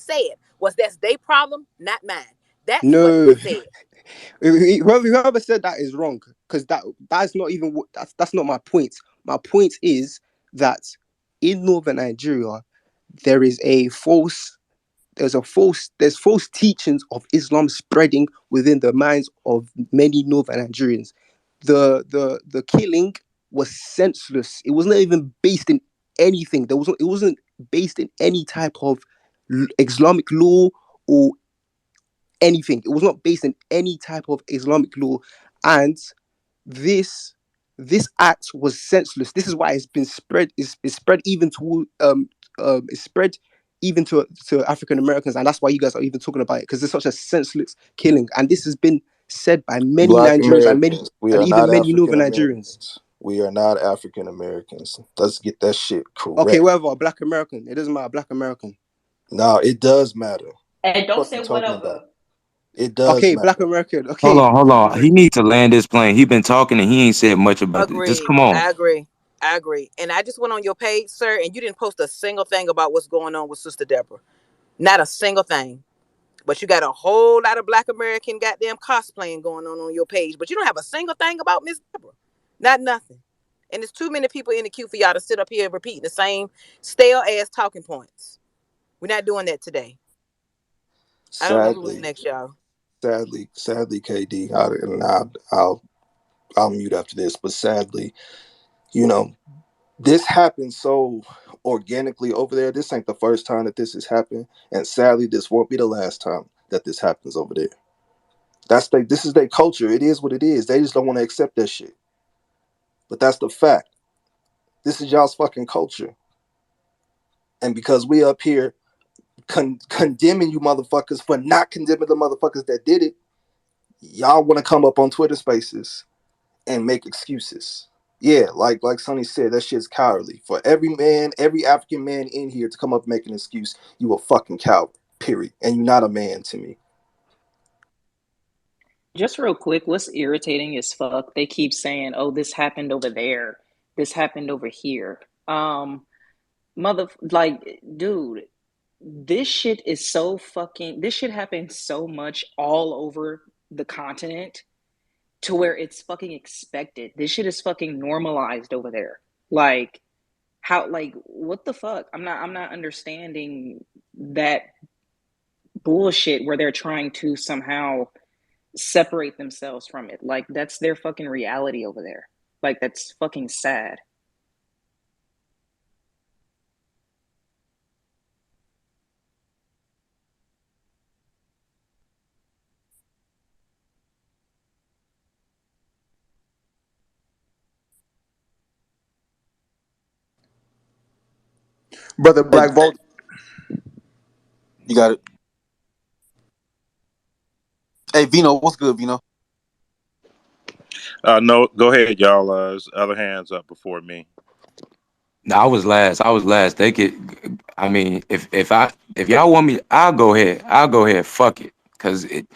said was that's their problem, not mine. That's what he No, said. whoever said that is wrong because that's not even that's not my point. My point is that in northern Nigeria there is a false there's false teachings of Islam spreading within the minds of many northern Nigerians. The killing was senseless. It was not even based in anything. It wasn't based in any type of Islamic law or anything. It was not based in any type of Islamic law, and this this act was senseless. This is why it's been spread. It's spread even it's spread even to African Americans, and that's why you guys are even talking about it because it's such a senseless killing, and this has been said by many Black Nigerians Americans. We and are even not many African Northern Nigerians. Americans. We are not African Americans. Let's get that shit Okay, correct. whatever. Black American. It doesn't matter. Black American. No, it does matter. And don't What say you talking about? whatever. It does Okay, Black matter. American. Hold Okay, on, hold Black on. He American. needs to land this plane. He been talking and he ain't said much about this. Just Agreed. come on. I agree. I agree. And I just went on your page, sir, and you didn't post a single thing about what's going on with Sister Deborah. Not a single thing. But you got a whole lot of Black American goddamn cosplaying going on your page. But you don't have a single thing about Miss Deborah. Not nothing. And there's too many people in the queue for y'all to sit up here repeating the same stale ass talking points. We're not doing that today. I don't know who's Sadly, next, y'all. sadly, KD, I'll mute after this. But sadly, you know, this happened so organically over there. This ain't the first time that this has happened, and sadly, this won't be the last time that this happens over there. This is their culture. It is what it is. They just don't want to accept that shit. But that's the fact. This is y'all's fucking culture, and because we up here condemning you motherfuckers for not condemning the motherfuckers that did it, y'all want to come up on Twitter Spaces and make excuses. Yeah, like Sonny said, that shit's cowardly. For every man, every African man in here to come up and make an excuse, you a fucking coward. Period. And you're not a man to me. Just real quick, what's irritating as fuck? They keep saying, "Oh, this happened over there. This happened over here." Like, dude, this shit is so fucking. This shit happens so much all over the continent to where it's fucking expected. This shit is fucking normalized over there. Like, how? Like, what the fuck? I'm not understanding that bullshit where they're trying to somehow separate themselves from it. Like, that's their fucking reality over there. Like, that's fucking sad. Brother Hey, Black Bolt. you got it. Hey Vino, what's good, Vino? No, go ahead, y'all. There's other hands up before me. No, I was last. I was last. They could. I mean, if y'all want me, I'll go ahead. I'll go ahead. Fuck it, cause it.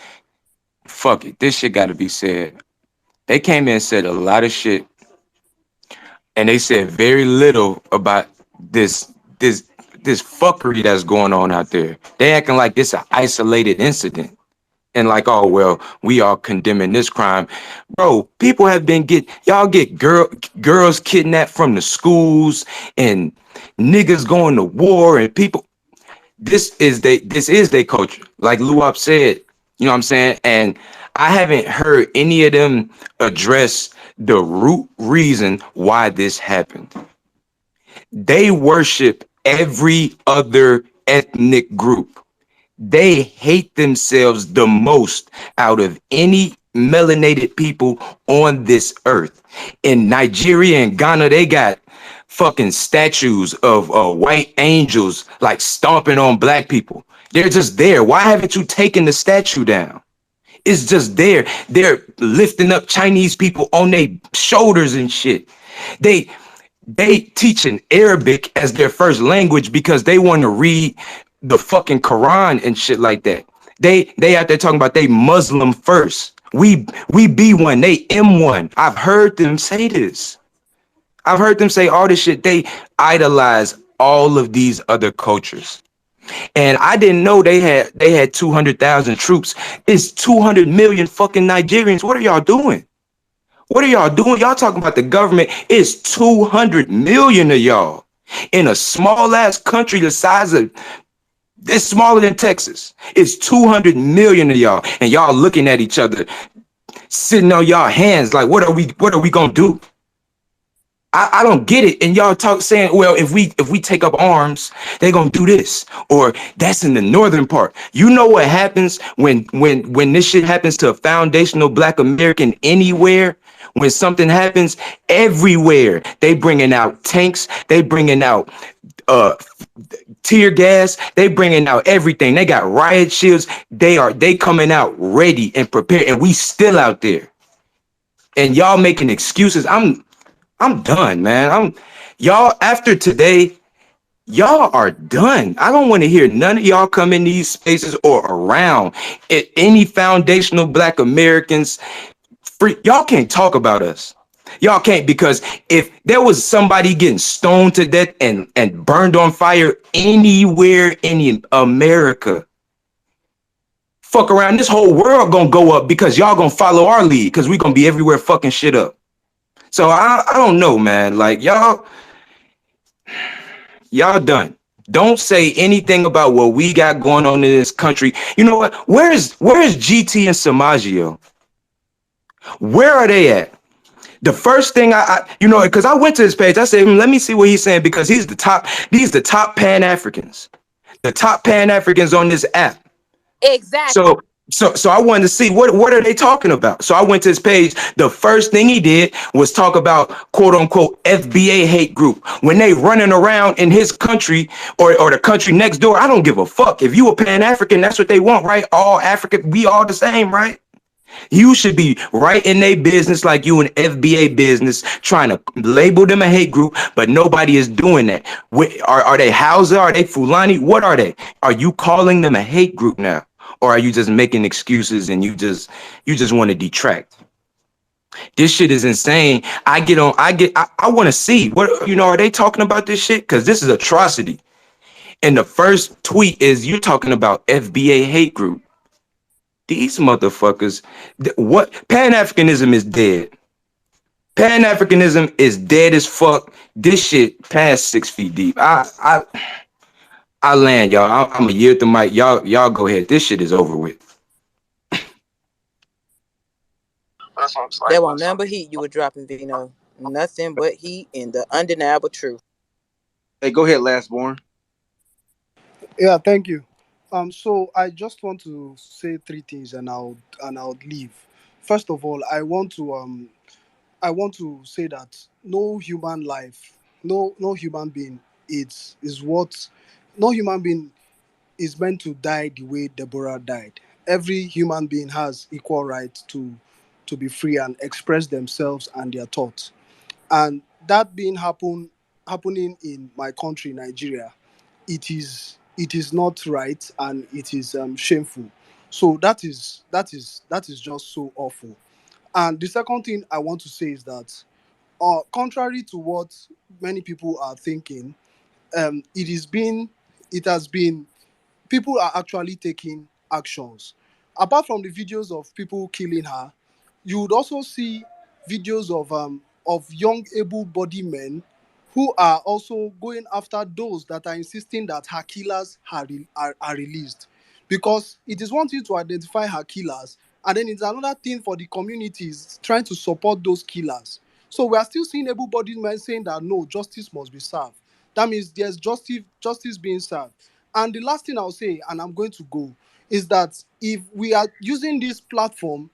Fuck it. This shit got to be said. They came in and said a lot of shit, and they said very little about this this this fuckery that's going on out there. They acting like it's an isolated incident. And like, oh well, we are condemning this crime, bro. People have been y'all get girls kidnapped from the schools and niggas going to war and people. This is their culture, like Luop said. You know what I'm saying? And I haven't heard any of them address the root reason why this happened. They worship every other ethnic group. They hate themselves the most out of any melanated people on this earth. In Nigeria and Ghana, they got fucking statues of white angels like stomping on black people. They're just there. Why haven't you taken the statue down? It's just there. They're lifting up Chinese people on their shoulders and shit. They they teaching Arabic as their first language because they want to read the fucking Quran and shit like that. They out there talking about they Muslim first. We be one, they M1. I've heard them say this. I've heard them say all this shit. They idolize all of these other cultures. And I didn't know they had 200,000 troops. It's 200 million fucking Nigerians. What are y'all doing? What are y'all doing? Y'all talking about the government? It's 200 million of y'all in a small ass country the size of, it's smaller than Texas. It's 200 million of y'all, and y'all looking at each other, sitting on y'all hands like, what are we gonna do? I don't get it. And y'all talk saying, well, if we take up arms, they're gonna do this. Or that's in the northern part. You know what happens when this shit happens to a foundational black American anywhere? When something happens everywhere, they bringing out tanks, they bringing out uh tear gas, they bringing out everything. They got riot shields. They coming out ready and prepared, and we still out there. And y'all making excuses. I'm done, man. Y'all after today, y'all are done. I don't want to hear none of y'all come in these spaces or around any foundational black Americans. Free, y'all can't talk about us. Y'all can't, because if there was somebody getting stoned to death and burned on fire anywhere in America, fuck around, this whole world gonna go up because y'all gonna follow our lead because we gonna be everywhere fucking shit up. So I don't know, man. Like y'all done. Don't say anything about what we got going on in this country. You know what? Where's GT and Samaggio? Where are they at? The first thing because I went to his page, I said, let me see what he's saying, because these the top Pan-Africans. The top Pan-Africans on this app. Exactly. So I wanted to see what are they talking about. So I went to his page. The first thing he did was talk about quote unquote FBA hate group. When they running around in his country or the country next door, I don't give a fuck. If you a Pan-African, that's what they want, right? All African, we all the same, right? You should be right in their business like you in FBA business, trying to label them a hate group, but nobody is doing that. Are they Hausa? Are they Fulani? What are they? Are you calling them a hate group now? Or are you just making excuses and you just want to detract? This shit is insane. I want to see are they talking about this shit? Because this is atrocity. And the first tweet is you talking about FBA hate group. These motherfuckers, what Pan-Africanism is dead. Pan-Africanism is dead as fuck. This shit past 6 feet deep. I land, y'all. I'm gonna yield the mic. Y'all go ahead. This shit is over with. There won't none but heat you were dropping, Vino. Nothing but heat and the undeniable truth. Hey, go ahead, last born. Yeah, thank you. So I just want to say three things, and I'll leave. First of all, I want to say that no human life, no human being is what no human being is meant to die the way Deborah died. Every human being has equal right to be free and express themselves and their thoughts. And that being happening in my country, Nigeria, it is not right, and it is shameful. So that is just so awful. And the second thing I want to say is that, contrary to what many people are thinking, it has been people are actually taking actions. Apart from the videos of people killing her, you would also see videos of young able-bodied men who are also going after those that are insisting that her killers are released. Because it is one thing to identify her killers, and then it's another thing for the communities trying to support those killers. So we are still seeing able-bodied men saying that no, justice must be served. That means there's justice being served. And the last thing I'll say, and I'm going to go, is that if we are using this platform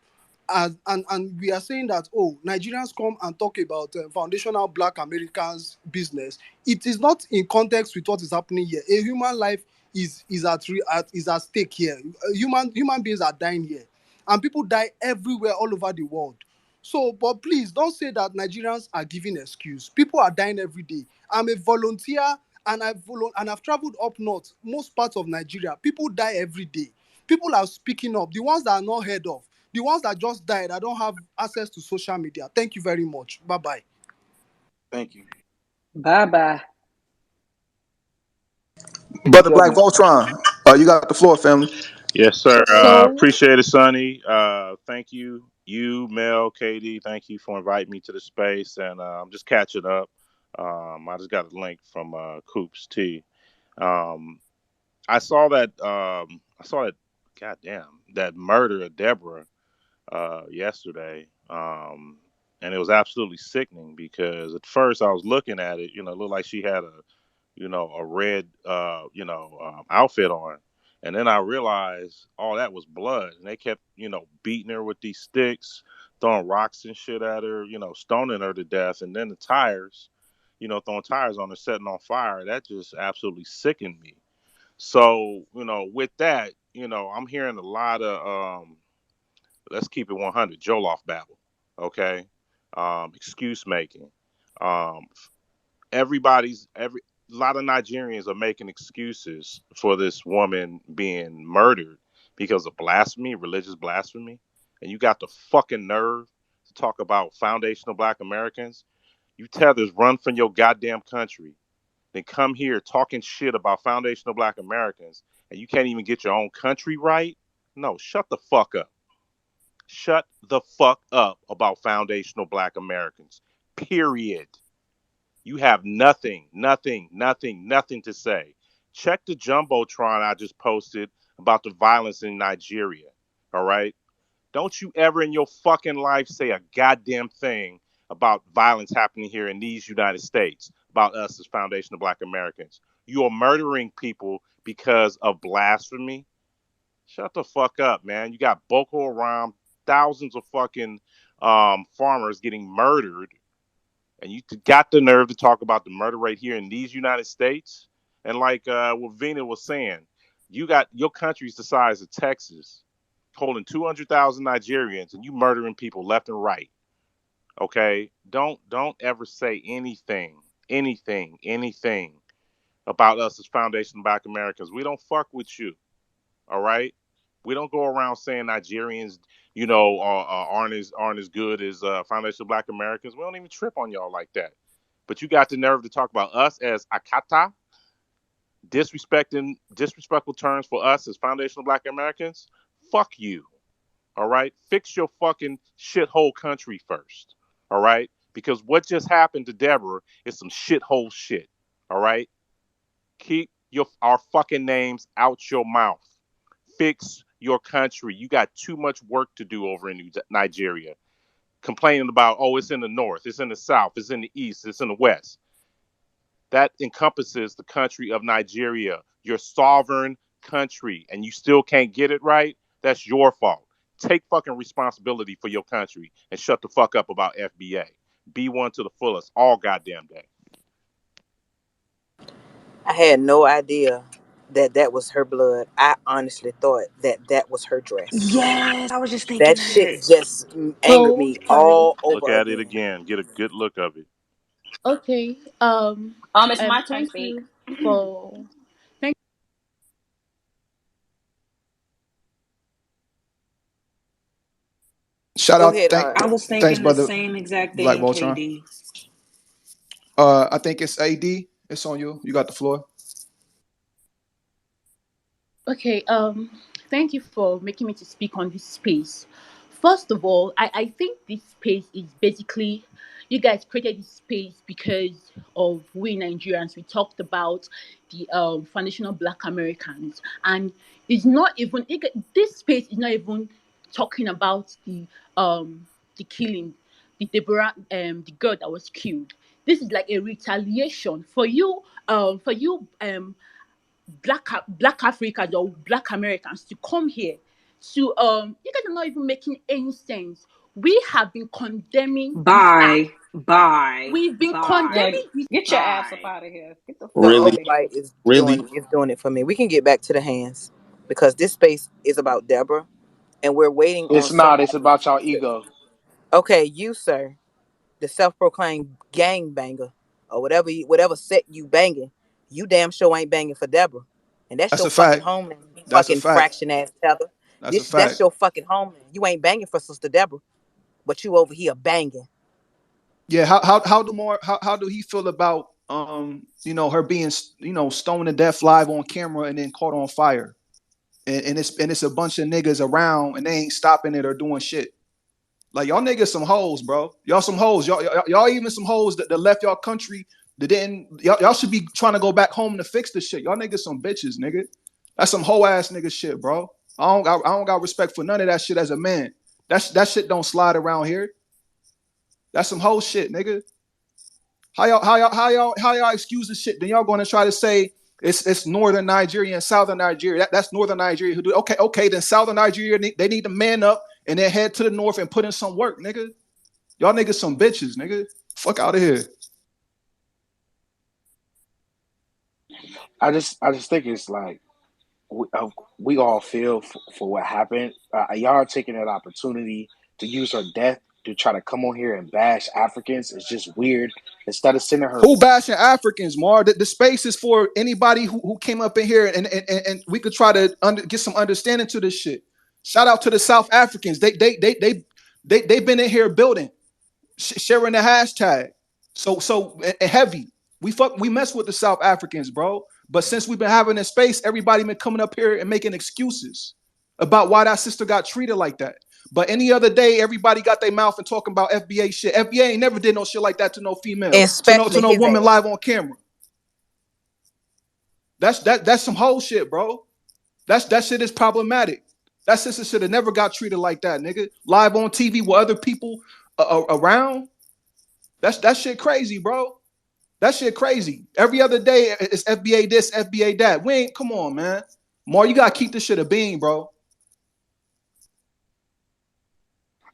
as and we are saying that, oh, Nigerians come and talk about foundational Black Americans business, it is not in context with what is happening here. A human life is at stake here. Human beings are dying here, and people die everywhere all over the world. So, but please don't say that Nigerians are giving excuse. People are dying every day. I'm a volunteer, and I've traveled up north, most parts of Nigeria. People die every day. People are speaking up. The ones that are not heard of, the ones that just died, I don't have access to social media. Thank you very much. Bye bye. Thank you. Bye bye. Brother Black Government. Voltron, you got the floor, family. Yes, sir. So, Appreciate it, Sonny. Thank you, Mel, KD. Thank you for inviting me to the space, and I'm just catching up. I just got a link from Coops T. Um, I saw that. I saw that. Goddamn, that murder of Deborah yesterday, and it was absolutely sickening because at first I was looking at it. It looked like she had a red outfit on, and then I realized all that was blood, and they kept beating her with these sticks, throwing rocks and shit at her, stoning her to death, and then the tires, throwing tires on her, setting on fire. That just absolutely sickened me. So with that, I'm hearing a lot of let's keep it 100 Joloff babble, okay, excuse making. Um, every a lot of Nigerians are making excuses for this woman being murdered because of blasphemy, religious blasphemy, and you got the fucking nerve to talk about foundational Black Americans. You tethers run from your goddamn country, then come here talking shit about foundational Black Americans, and you can't even get your own country right. No, shut the fuck up. Shut the fuck up about foundational Black Americans. Period. You have nothing, nothing, nothing, nothing to say. Check the jumbotron I just posted about the violence in Nigeria. All right. Don't you ever in your fucking life say a goddamn thing about violence happening here in these United States, about us as foundational Black Americans. You are murdering people because of blasphemy. Shut the fuck up, man. You got Boko Haram, thousands of fucking farmers getting murdered, and you got the nerve to talk about the murder rate here in these United States. And like what Vina was saying, you got your country's the size of Texas, holding 200,000 Nigerians, and you murdering people left and right. Okay, don't ever say anything about us as Foundation Black Americans. We don't fuck with you. All right. We don't go around saying Nigerians, aren't as good as foundational Black Americans. We don't even trip on y'all like that. But you got the nerve to talk about us as Akata, disrespectful terms for us as foundational Black Americans. Fuck you. All right. Fix your fucking shithole country first. All right. Because what just happened to Deborah is some shithole shit. All right. Keep our fucking names out your mouth. Fix your country. You got too much work to do over in Nigeria. Complaining about, oh, it's in the north, it's in the south, it's in the east, it's in the west. That encompasses the country of Nigeria, your sovereign country, and you still can't get it right. That's your fault. Take fucking responsibility for your country and shut the fuck up about FBA. Be one to the fullest all goddamn day. I had no idea that that was her blood. I honestly thought that that was her dress. Yes, I was just thinking That shit that. just angered so me sorry. all Look over at it again. again. Get a good look of it. Okay. It's my turn to Thank speak. you for thank. Shout Go out, ahead, Art. I was thanks, thinking the brother same exact Black thing, Voltron. KD. I think it's AD. It's on you. You got the floor. Okay, thank you for making me to speak on this space. First of all, I think this space is basically you guys created this space because of we Nigerians. We talked about the foundational Black Americans, and it's not even this space is not even talking about the killing, the Deborah the girl that was killed. This is like a retaliation for you black Africans or black Americans to come here to you guys are not even making any sense. We have been condemning this act. Bye. We've been Bye. Yeah, condemning this. Get your ass up bye. out of here. Get the The fuck Really, out of here. alt-right is really. doing it for me. We can get back to the hands because this space is about Deborah, and we're waiting on It's not. It's somebody. about y'all ego. Okay, you sir, the self-proclaimed gang banger or whatever set you banging, you damn sure ain't banging for Deborah, and that's That's your a fucking fact. homeland. You That's a fucking fact. fraction ass tether. That's a That's fact. your fucking homeland. You ain't banging for Sister Deborah, but you over here banging. Yeah. How do he feel about Her being, stoned to death live on camera and then caught on fire. And it's a bunch of niggas around and they ain't stopping it or doing shit. Like y'all niggas some hoes, bro. Y'all some hoes. Y'all even some hoes that left y'all country that didn't. Y'all should be trying to go back home to fix this shit. Y'all niggas some bitches, nigga. That's some hoe ass nigga shit, bro. I don't got respect for none of that shit as a man. That shit don't slide around here. That's some hoe shit, nigga. How y'all excuse this shit? Then y'all going to try to say it's northern Nigeria and southern Nigeria. That's northern Nigeria who do okay. Then southern Nigeria they need to man up and then head to the north and put in some work, nigga. Y'all niggas some bitches, nigga. Fuck out of here. I just think it's like we all feel for what happened. Y'all are taking that opportunity to use her death to try to come on here and bash Africans. It's just weird. Instead of sending her, Who bashing Africans, Mar? The space is for anybody who came up in here and we could try to get some understanding to this shit. Shout out to the South Africans. They've been in here building, sharing the hashtag. So heavy. We mess with the South Africans, bro. But since we've been having this space, everybody been coming up here and making excuses about why that sister got treated like that. But any other day, everybody got their mouth and talking about FBA shit. FBA ain't never did no shit like that to no female, to especially no his woman ass. live on camera. That's some whole shit, bro. That shit is problematic. That sister should have never got treated like that, nigga. Live on TV with other people around. That shit crazy, bro. That shit crazy. Every other day it's FBA this, FBA that. We ain't. Come on, man. Mar, you gotta keep this shit a bean, bro.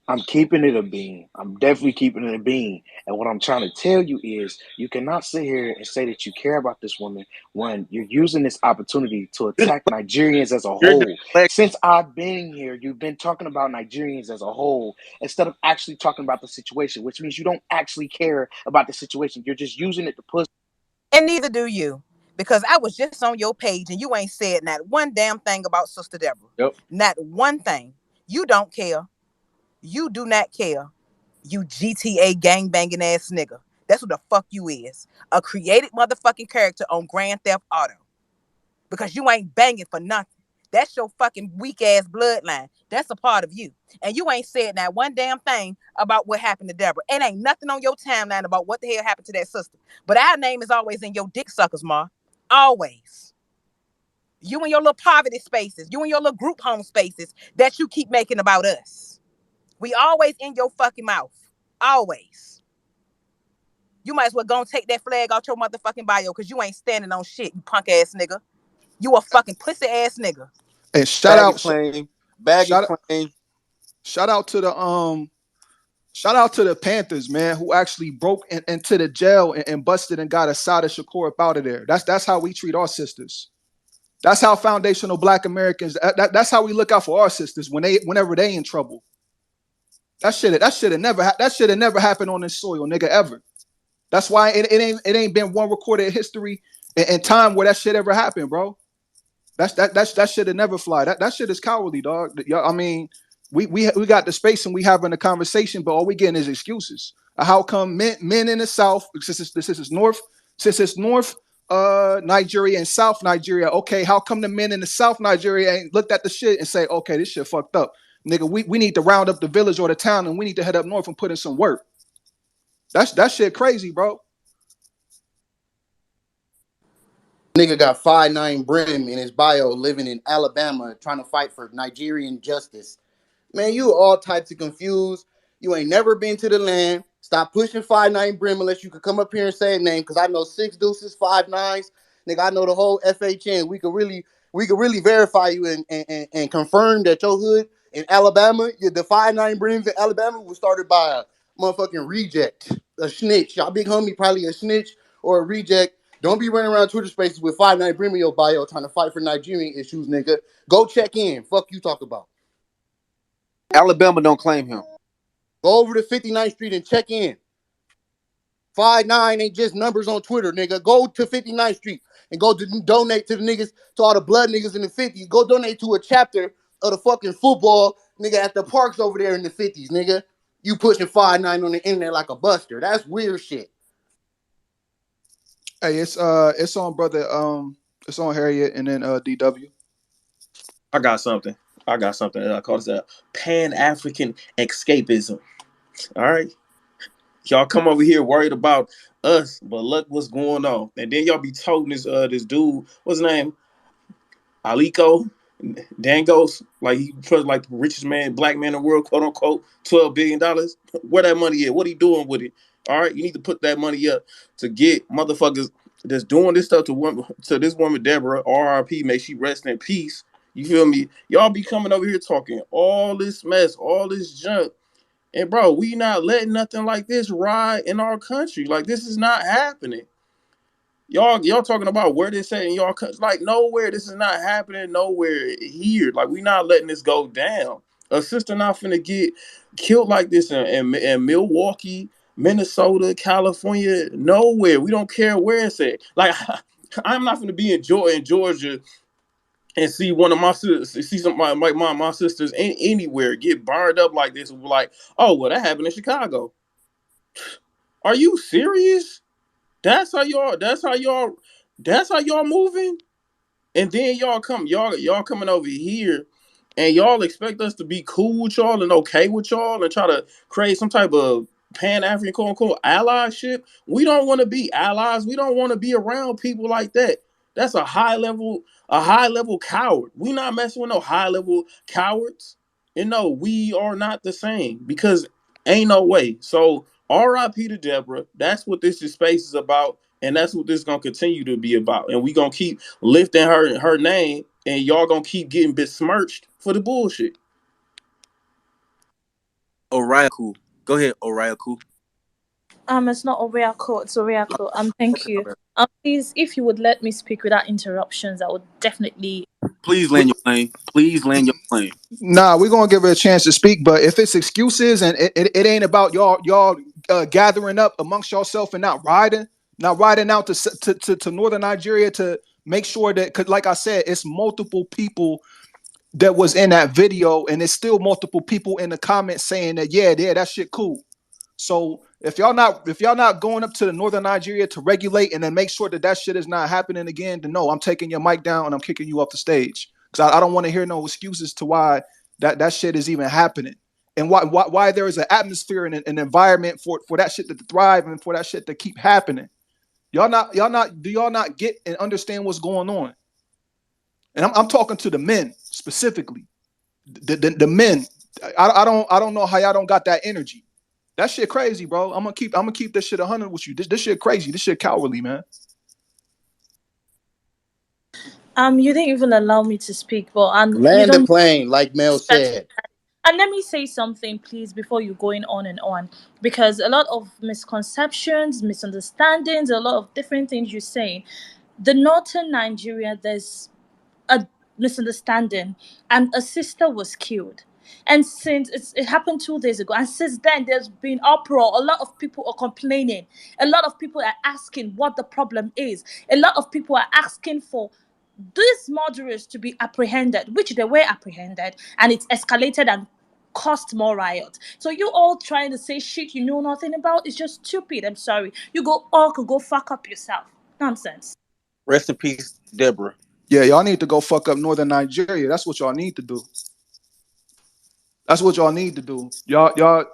I'm keeping it a bean. I'm definitely keeping it a bean. And what I'm trying to tell you is you cannot sit here and say that you care about this woman when you're using this opportunity to attack Nigerians as a You're whole. deflecting. Since I've been here, you've been talking about Nigerians as a whole instead of actually talking about the situation, which means you don't actually care about the situation. You're just using it to push. And neither do you. Because I was just on your page and you ain't said not one damn thing about Sister Deborah. Yep. Not one thing. You don't care. You do not care. You GTA gangbanging ass nigga. That's what the fuck you is. A created motherfucking character on Grand Theft Auto. Because you ain't banging for nothing. That's your fucking weak ass bloodline. That's a part of you. And you ain't said not one damn thing about what happened to Deborah. It ain't nothing on your timeline about what the hell happened to that sister. But our name is always in your dick suckers, Ma. Always. You and your little poverty spaces, you and your little group home spaces that you keep making about us. We always in your fucking mouth. Always. You might as well go and take that flag out your motherfucking bio because you ain't standing on shit, you punk ass nigga. You a fucking pussy ass nigga. And Baggy claim. Baggy shout claim. shout out to the shout out to the Panthers, man, who actually broke into the jail and busted and got Asada Shakur up out of there. That's how we treat our sisters. That's how foundational Black Americans. That's how we look out for our sisters whenever they in trouble. That should have never happened on this soil, nigga, ever. That's why it ain't been one recorded history in time where that shit ever happened, bro. That should have never fly. That shit is cowardly, dog. I mean, we got the space and we having a conversation, but all we getting is excuses. How come men in the South, since it's North Nigeria and South Nigeria, okay, how come the men in the South Nigeria ain't looked at the shit and say, okay, this shit fucked up. Nigga, we need to round up the village or the town and we need to head up north and put in some work. That shit crazy, bro. Nigga got 5'9" brim in his bio, living in Alabama, trying to fight for Nigerian justice. Man, you all types of confused. You ain't never been to the land. Stop pushing 5'9" brim unless you could come up here and say a name, because I know six deuces, 5'9s. Nigga, I know the whole FHN. We could really verify you and confirm that your hood in Alabama, the 5'9" brims in Alabama was started by a motherfucking reject, a snitch. Y'all big homie probably a snitch or a reject. Don't be running around Twitter spaces with 5'9" brim in your bio trying to fight for Nigerian issues, nigga. Go check in. Fuck you talk about. Alabama don't claim him. Go over to 59th Street and check in. 5'9" ain't just numbers on Twitter, nigga. Go to 59th Street and go to donate to the niggas, to all the blood niggas in the 50s. Go donate to a chapter of the fucking football, nigga, at the parks over there in the 50s, nigga. You pushing 5'9" on the internet like a buster. That's weird shit. Hey, it's on brother. It's on Harriet and then DW. I got something. I got something. I call this a pan-African escapism. All right, y'all come over here worried about us, but look what's going on. And then y'all be toting this dude, what's his name? Aliko Dangos, like he was like the richest man, black man in the world, quote unquote, $12 billion. Where that money at? What he doing with it? All right, you need to put that money up to get motherfuckers that's doing this stuff to this woman Deborah, RRP, may she rest in peace. You feel me? Y'all be coming over here talking all this mess, all this junk. And bro, we not letting nothing like this ride in our country. Like this is not happening. Y'all talking about where this at in y'all country? Like nowhere. This is not happening nowhere here. Like we not letting this go down. A sister not finna get killed like this in Milwaukee, Minnesota, California, nowhere. We don't care where it's at. Like I'm not finna be in Georgia and see one of my sisters, see some my sisters anywhere get burned up like this. And be like, oh well, that happened in Chicago. Are you serious? That's how y'all. That's how y'all. That's how y'all moving. And then y'all coming over here, and y'all expect us to be cool with y'all and okay with y'all and try to create some type of pan-African quote unquote allyship. We don't want to be allies. We don't want to be around people like that. That's a high level coward. We not messing with no high level cowards. And no, we are not the same because ain't no way. So R.I.P. to Deborah. That's what this space is about, and that's what this is gonna continue to be about. And we gonna keep lifting her name, and y'all gonna keep getting besmirched for the bullshit. Oracle. Go ahead, Oracle. It's not Oracle, it's Oracle. Thank Okay, my you. bad. Please, if you would let me speak without interruptions, I would definitely. Please land your plane. Please land your plane. Nah, we're gonna give her a chance to speak, but if it's excuses and it ain't about y'all gathering up amongst yourself and not riding out to northern Nigeria to make sure that, cause like I said, it's multiple people that was in that video, and it's still multiple people in the comments saying that yeah, that shit cool. So if y'all not going up to the northern Nigeria to regulate and then make sure that that shit is not happening again, then no, I'm taking your mic down and I'm kicking you off the stage because I don't want to hear no excuses to why that shit is even happening and why there is an atmosphere and an environment for that shit to thrive and for that shit to keep happening. Do y'all not get and understand what's going on? And I'm talking to the men specifically, the men. I don't know how y'all don't got that energy. That shit crazy, bro. I'm gonna keep this shit 100 with you. This shit crazy. This shit cowardly, man. You didn't even allow me to speak, but and you Land the don't plane, like Mel start. said. And let me say something, please, before you going on, because a lot of misconceptions, misunderstandings, a lot of different things you're saying. The northern Nigeria, there's a misunderstanding, and a sister was killed. And since it happened 2 days ago, and since then there's been uproar. A lot of people are complaining. A lot of people are asking what the problem is. A lot of people are asking for these murderers to be apprehended, which they were apprehended, and it's escalated and caused more riots. So you all trying to say shit you know nothing about is just stupid. I'm sorry. You go all could go fuck up yourself. Nonsense. Rest in peace, Deborah. Yeah, y'all need to go fuck up northern Nigeria. That's what y'all need to do. That's what y'all need to do. Y'all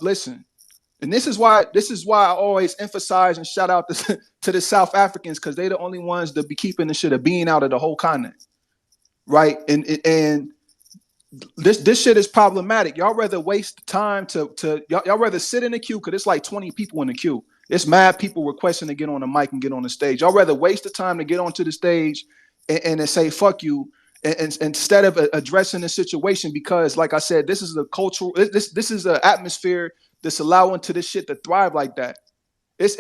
listen. And this is why I always emphasize and shout out to the South Africans because they're the only ones that be keeping the shit of being out of the whole continent. Right. And this shit is problematic. Y'all rather waste time to y'all rather sit in the queue because it's like 20 people in the queue. It's mad people requesting to get on the mic and get on the stage. Y'all rather waste the time to get onto the stage and then say fuck you and instead of addressing the situation because like I said, this is a cultural this is an atmosphere that's allowing to this shit to thrive like that. It's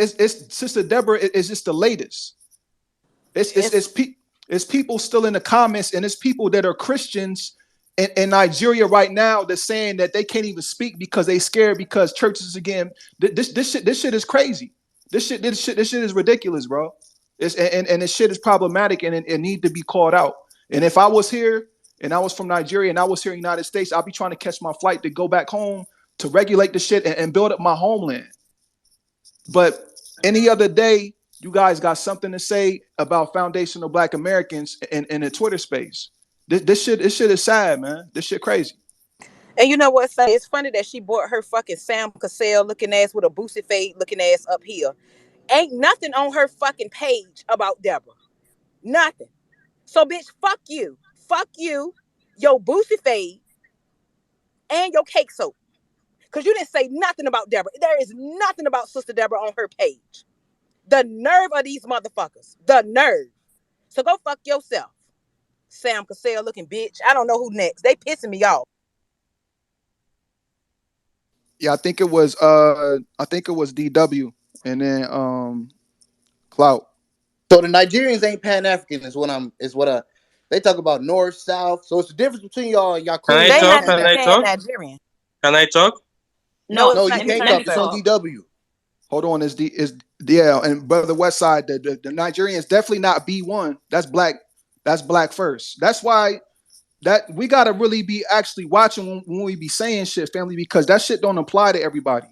Sister Deborah is just the latest. It's it's It's it's, pe- it's people still in the comments, and it's people that are Christians in Nigeria right now that's saying that they can't even speak because they scared because churches again. This shit is crazy. This shit is ridiculous, bro. And this shit is problematic and it need to be called out. And if I was here and I was from Nigeria and I was here in the United States, I'll be trying to catch my flight to go back home to regulate the shit and build up my homeland. But any other day you guys got something to say about foundational Black Americans in the Twitter space. This shit is sad, man. This shit crazy. And you know what's funny? It's funny that she brought her fucking Sam Cassell looking ass with a boosted fade looking ass up here. Ain't nothing on her fucking page about Deborah. Nothing. So, bitch, fuck you. Fuck you, your boosted fade, and your cake soap. Because you didn't say nothing about Deborah. There is nothing about Sister Deborah on her page. The nerve of these motherfuckers. The nerve. So go fuck yourself. Sam Cassell looking bitch. I don't know who next. They pissing me off. Yeah, I think it was DW and then Clout. So the Nigerians ain't Pan African is what they talk about North, South. So it's the difference between y'all and y'all Can I clearly They not talk? not Can Pan even I paying talk? African. Nigerian. Can I talk? No, No, it's No, not. you let me It's can't let not talk. me It's on fair. talk. DW. Hold on, is yeah, and Brother Westside, the Nigerians definitely not B1. That's black. That's black first. That's why that we gotta really be actually watching when we be saying shit, family, because that shit don't apply to everybody.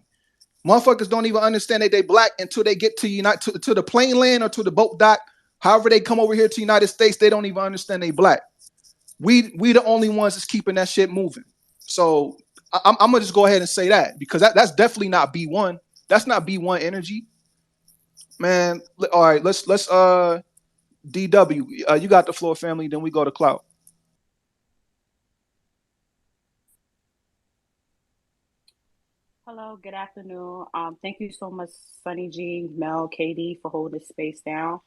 Motherfuckers don't even understand that they black until they get to the plane land or to the boat dock. However, they come over here to the United States, they don't even understand they black. We the only ones that's keeping that shit moving. So I'm gonna just go ahead and say that because that's definitely not B1. That's not B1 energy, man. All right, let's DW. You got the floor, family. Then we go to Clout. Hello, good afternoon. Thank you so much, Sunny G, Mel, KD, for holding this space down.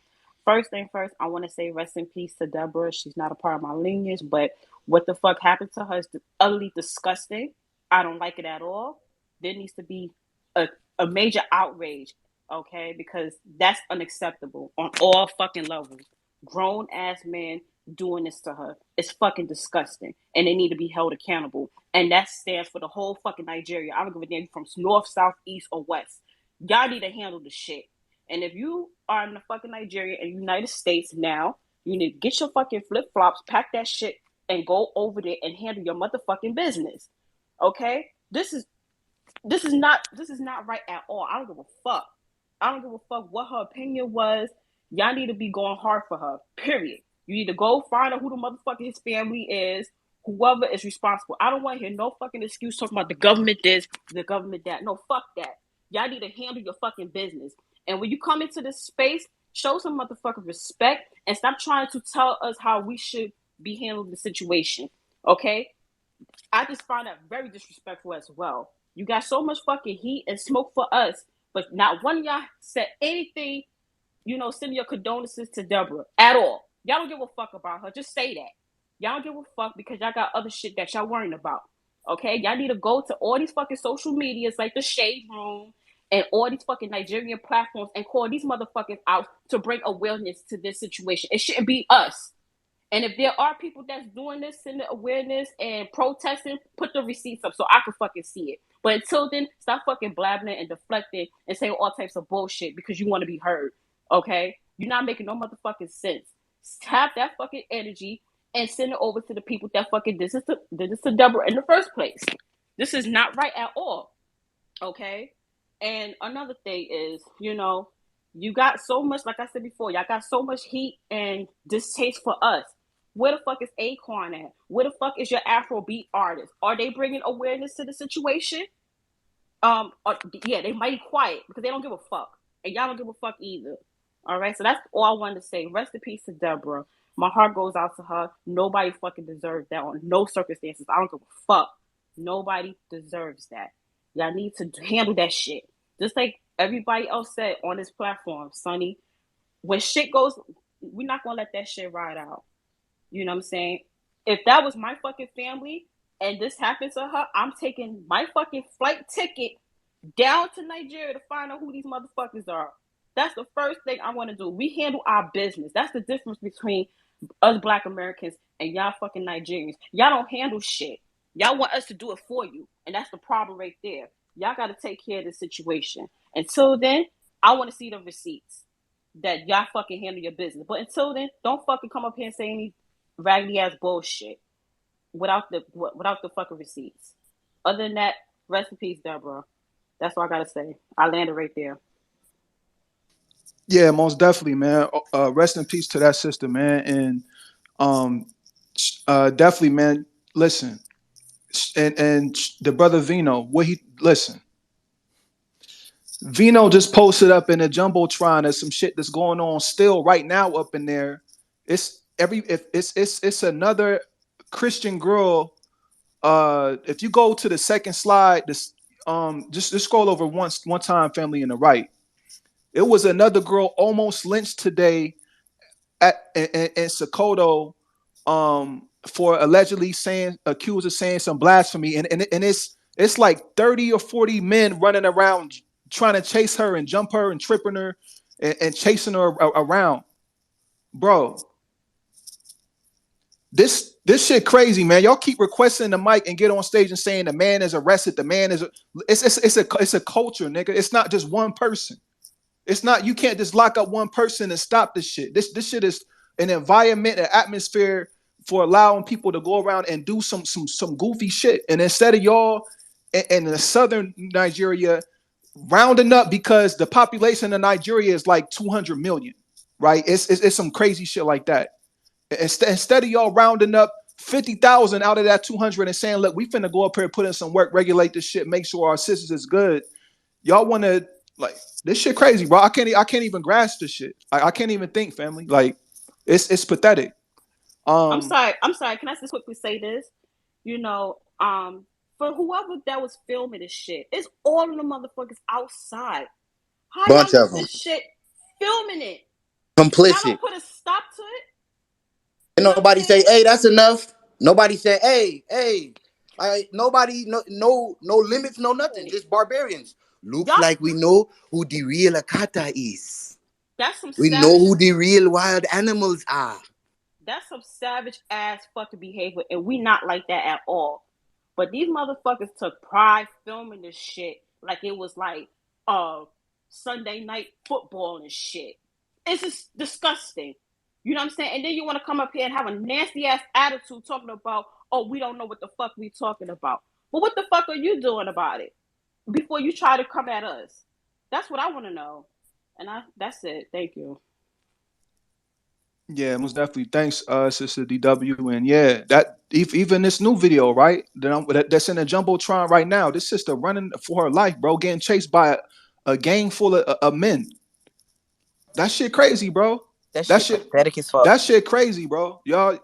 First thing first, I want to say rest in peace to Deborah. She's not a part of my lineage, but what the fuck happened to her is utterly disgusting. I don't like it at all. There needs to be a, a major outrage, okay? Because that's unacceptable on all fucking levels. Grown ass men doing this to her. It's fucking disgusting. And they need to be held accountable. And that stands for the whole fucking Nigeria. I don't give a damn from north, south, east, or west. Y'all need to handle the shit. And if you are in the fucking Nigeria and United States now, you need to get your fucking flip flops, pack that shit, and go over there and handle your motherfucking business. Okay? This is not right at all. I don't give a fuck. I don't give a fuck what her opinion was. Y'all need to be going hard for her. Period. You need to go find out who the motherfucker his family is, whoever is responsible. I don't want to hear no fucking excuse talking about the government this, the government that. No, fuck that. Y'all need to handle your fucking business. And when you come into this space, show some motherfucking respect and stop trying to tell us how we should be handling the situation. Okay? I just find that very disrespectful as well. You got so much fucking heat and smoke for us, but not one of y'all said anything, send your condolences to Deborah at all. Y'all don't give a fuck about her. Just say that. Y'all don't give a fuck because y'all got other shit that y'all worrying about. Okay? Y'all need to go to all these fucking social medias like the Shade Room and all these fucking Nigerian platforms and call these motherfuckers out to bring awareness to this situation. It shouldn't be us. And if there are people that's doing this in the awareness and protesting, put the receipts up so I can fucking see it. But until then, stop fucking blabbing and deflecting and saying all types of bullshit because you want to be heard. Okay? You're not making no motherfucking sense. Have that fucking energy and send it over to the people that fucking did this to Deborah in the first place. This is not right at all. Okay? And another thing is, you got so much, like I said before, y'all got so much heat and distaste for us. Where the fuck is Acorn at? Where the fuck is your Afrobeat artist? Are they bringing awareness to the situation? Yeah, they might be quiet because they don't give a fuck, and y'all don't give a fuck either. All right, so that's all I wanted to say. Rest in peace to Deborah. My heart goes out to her. Nobody fucking deserves that on no circumstances. I don't give a fuck. Nobody deserves that. Y'all need to handle that shit. Just like everybody else said on this platform, Sonny. When shit goes, we're not gonna let that shit ride out. You know what I'm saying? If that was my fucking family and this happened to her, I'm taking my fucking flight ticket down to Nigeria to find out who these motherfuckers are. That's the first thing I want to do. We handle our business. That's the difference between us Black Americans and y'all fucking Nigerians. Y'all don't handle shit. Y'all want us to do it for you. And that's the problem right there. Y'all got to take care of the situation. Until then, I want to see the receipts that y'all fucking handle your business. But until then, don't fucking come up here and say any raggedy ass bullshit without the fucking receipts. Other than that, rest in peace, Deborah. That's all I gotta say. I landed right there. Yeah, most definitely, man. Rest in peace to that sister, man. And um, definitely, man. Listen, and the brother Vino, what he listen. Vino just posted up in a jumbotron. There's some shit that's going on still right now up in there. It's every if it's another Christian girl. If you go to the second slide, this just scroll over one time, family in the right. It was another girl almost lynched today in Sokoto, for allegedly saying, accused of saying some blasphemy, and it's like 30 or 40 men running around trying to chase her and jump her and tripping her and chasing her around, bro. This shit crazy, man. Y'all keep requesting the mic and get on stage and saying the man is arrested. The man is it's a culture, nigga. It's not just one person. It's not, you can't just lock up one person and stop this shit. This shit is an environment, an atmosphere for allowing people to go around and do some goofy shit. And instead of y'all in the southern Nigeria rounding up, because the population of Nigeria is like 200 million, right? It's some crazy shit like that. Instead of y'all rounding up 50,000 out of that 200 and saying, look, we finna go up here, put in some work, regulate this shit, make sure our sisters is good. Y'all want to, like, this shit crazy, bro. I can't even grasp this shit. I can't even think, family. Like, it's pathetic. I'm Um, sorry. I'm sorry. Can I just quickly say this? You know, for whoever that was filming this shit, it's all of the motherfuckers outside. How y'all Bunch let of them this shit filming it? Y'all complicit. don't put a stop to it? And You know what I'm nobody say, saying? "Hey, that's enough." Nobody say, "Hey, hey." Nobody, no limits, no nothing. Just barbarians. Looks Y'all, like we know who the real Akata is. that's some We know savage. who the real wild animals are. That's some savage ass fucking behavior, and we not like that at all. But these motherfuckers took pride filming this shit like it was like uh Sunday night football and shit. It's just disgusting. You know what I'm saying? And then you want to come up here and have a nasty ass attitude talking about, oh, we don't know what the fuck we talking about. But what the fuck are you doing about it before you try to come at us? That's what I want to know. And that's it. Thank you. yeah, most definitely. Thanks, Sister DW. And yeah, that even this new video, right? That's in a jumbotron right now. This sister running for her life, bro, getting chased by a gang full of men. That shit crazy, bro. That That shit shit, pathetic as fuck. that shit crazy, bro. Y'all,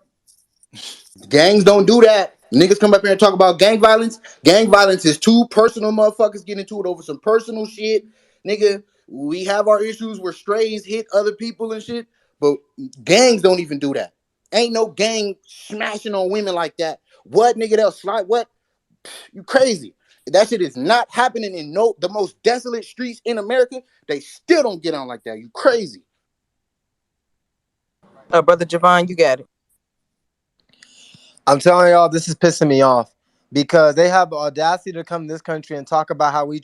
Gangs don't do that. Niggas come up here and talk about gang violence. Gang violence is two personal motherfuckers getting into it over some personal shit. Nigga, we have our issues where strays hit other people and shit, but gangs don't even do that. Ain't no gang smashing on women like that. What nigga, they'll slide? What? You crazy. That shit is not happening in no the most desolate streets in America. They still don't get on like that. You crazy. Brother Javon, you got it. I'm telling y'all, this is pissing me off because they have the audacity to come to this country and talk about how we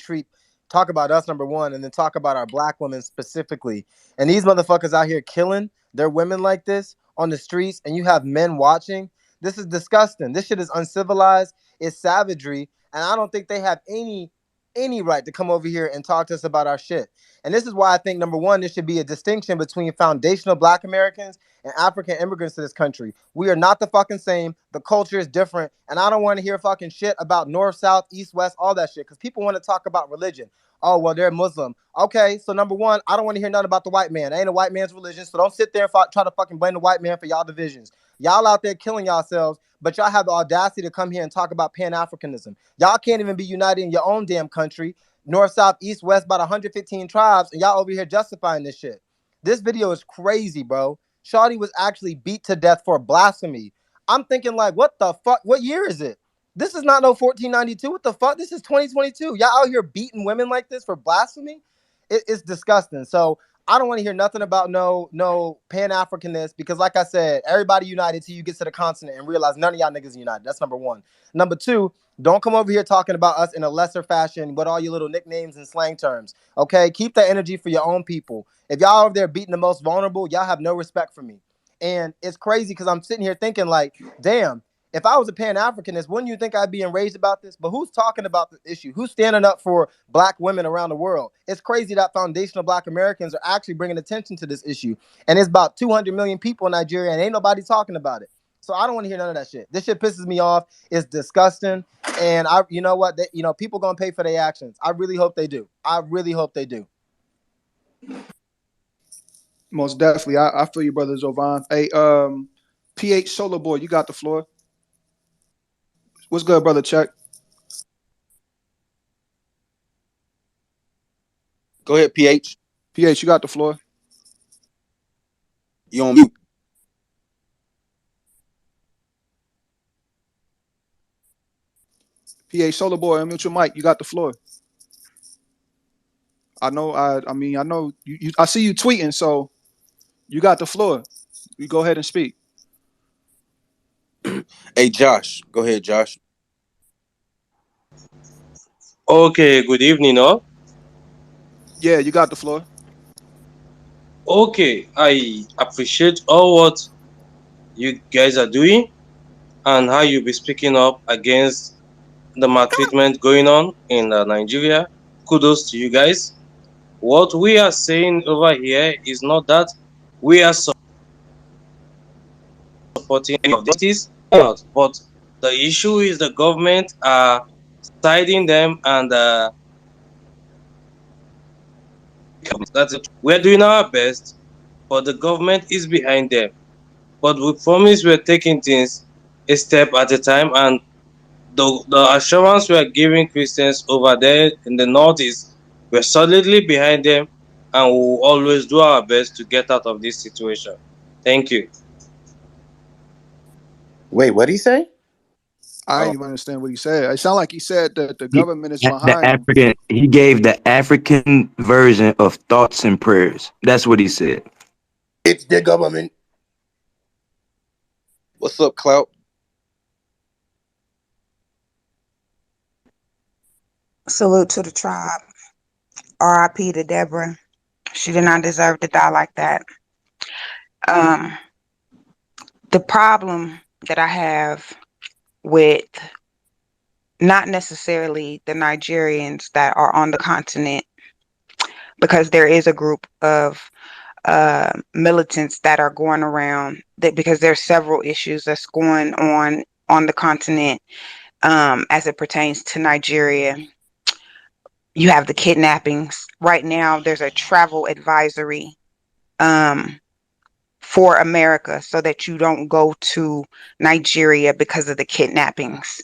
talk about us, number one, and then talk about our black women specifically. And these motherfuckers out here killing their women like this on the streets, and you have men watching. This is disgusting. This shit is uncivilized. It's savagery, and I don't think they have any right to come over here and talk to us about our shit. And this is why I think number one, there should be a distinction between foundational black Americans and African immigrants to this country. We are not the fucking same. The culture is different. And I don't want to hear fucking shit about north, south, east, west, all that shit. Because people want to talk about religion. Oh, well, they're Muslim. Okay, so number one, I don't want to hear nothing about the white man. It ain't a white man's religion. So don't sit there and try to fucking blame the white man for y'all divisions. Y'all out there killing yourselves, but y'all have the audacity to come here and talk about pan-Africanism. Y'all can't even be united in your own damn country. North, south, east, west, about 115 tribes, and y'all over here justifying this shit. This video is crazy, bro. Shawty was actually beat to death for blasphemy. I'm thinking like, what the fuck? What year is it? This is not no 1492. What the fuck? This is 2022. Y'all out here beating women like this for blasphemy? It's disgusting. So I don't want to hear nothing about no Pan-Africanist because, like I said, everybody united till you get to the continent and realize none of y'all niggas united. That's number one. Number two, don't come over here talking about us in a lesser fashion with all your little nicknames and slang terms. Okay, keep that energy for your own people. If y'all over there beating the most vulnerable, y'all have no respect for me. And it's crazy because I'm sitting here thinking like, damn, If I was a Pan-Africanist, wouldn't you think I'd be enraged about this? But who's talking about the issue? Who's standing up for black women around the world? It's crazy that foundational black Americans are actually bringing attention to this issue. And it's about 200 million people in Nigeria, and ain't nobody talking about it. So I don't want to hear none of that shit. This shit pisses me off. It's disgusting. And you know what? People gonna pay for their actions. I really hope they do. I really hope they do. Most definitely. I feel you, brother Jovan. Hey, PH Solar Boy, you got the floor. What's good, brother Chuck? Go ahead, PH. PH, you got the floor. You on mute. PH Solar Boy, unmute your mic. You got the floor. I know. I know. I see you tweeting, so you got the floor. You go ahead and speak. Hey, Josh. Go ahead, Josh. Okay, good evening, all. Yeah, you got the floor. Okay, I appreciate all what you guys are doing and how you be speaking up against the maltreatment going on in Nigeria. Kudos to you guys. What we are saying over here is not that we are supporting any of these, but the issue is the government are siding them and that's it. We're doing our best, but the government is behind them. But we promise we're taking things a step at a time, and the assurance we are giving Christians over there in the north is we're solidly behind them, and we'll always do our best to get out of this situation. Thank you. Wait, what did he say? I Hold didn't on. even understand what he said. It sounded like he said that the He, government is the behind him. African, he gave the African version of thoughts and prayers. That's what he said. It's the government. What's up, Clout? Salute to the tribe. RIP to Deborah. She did not deserve to die like that. Um, the problem that I have with not necessarily the Nigerians that are on the continent, because there is a group of militants that are going around that because there's several issues that's going on the continent as it pertains to Nigeria. You have the kidnappings. Right now, there's a travel advisory um, for America so that you don't go to Nigeria because of the kidnappings.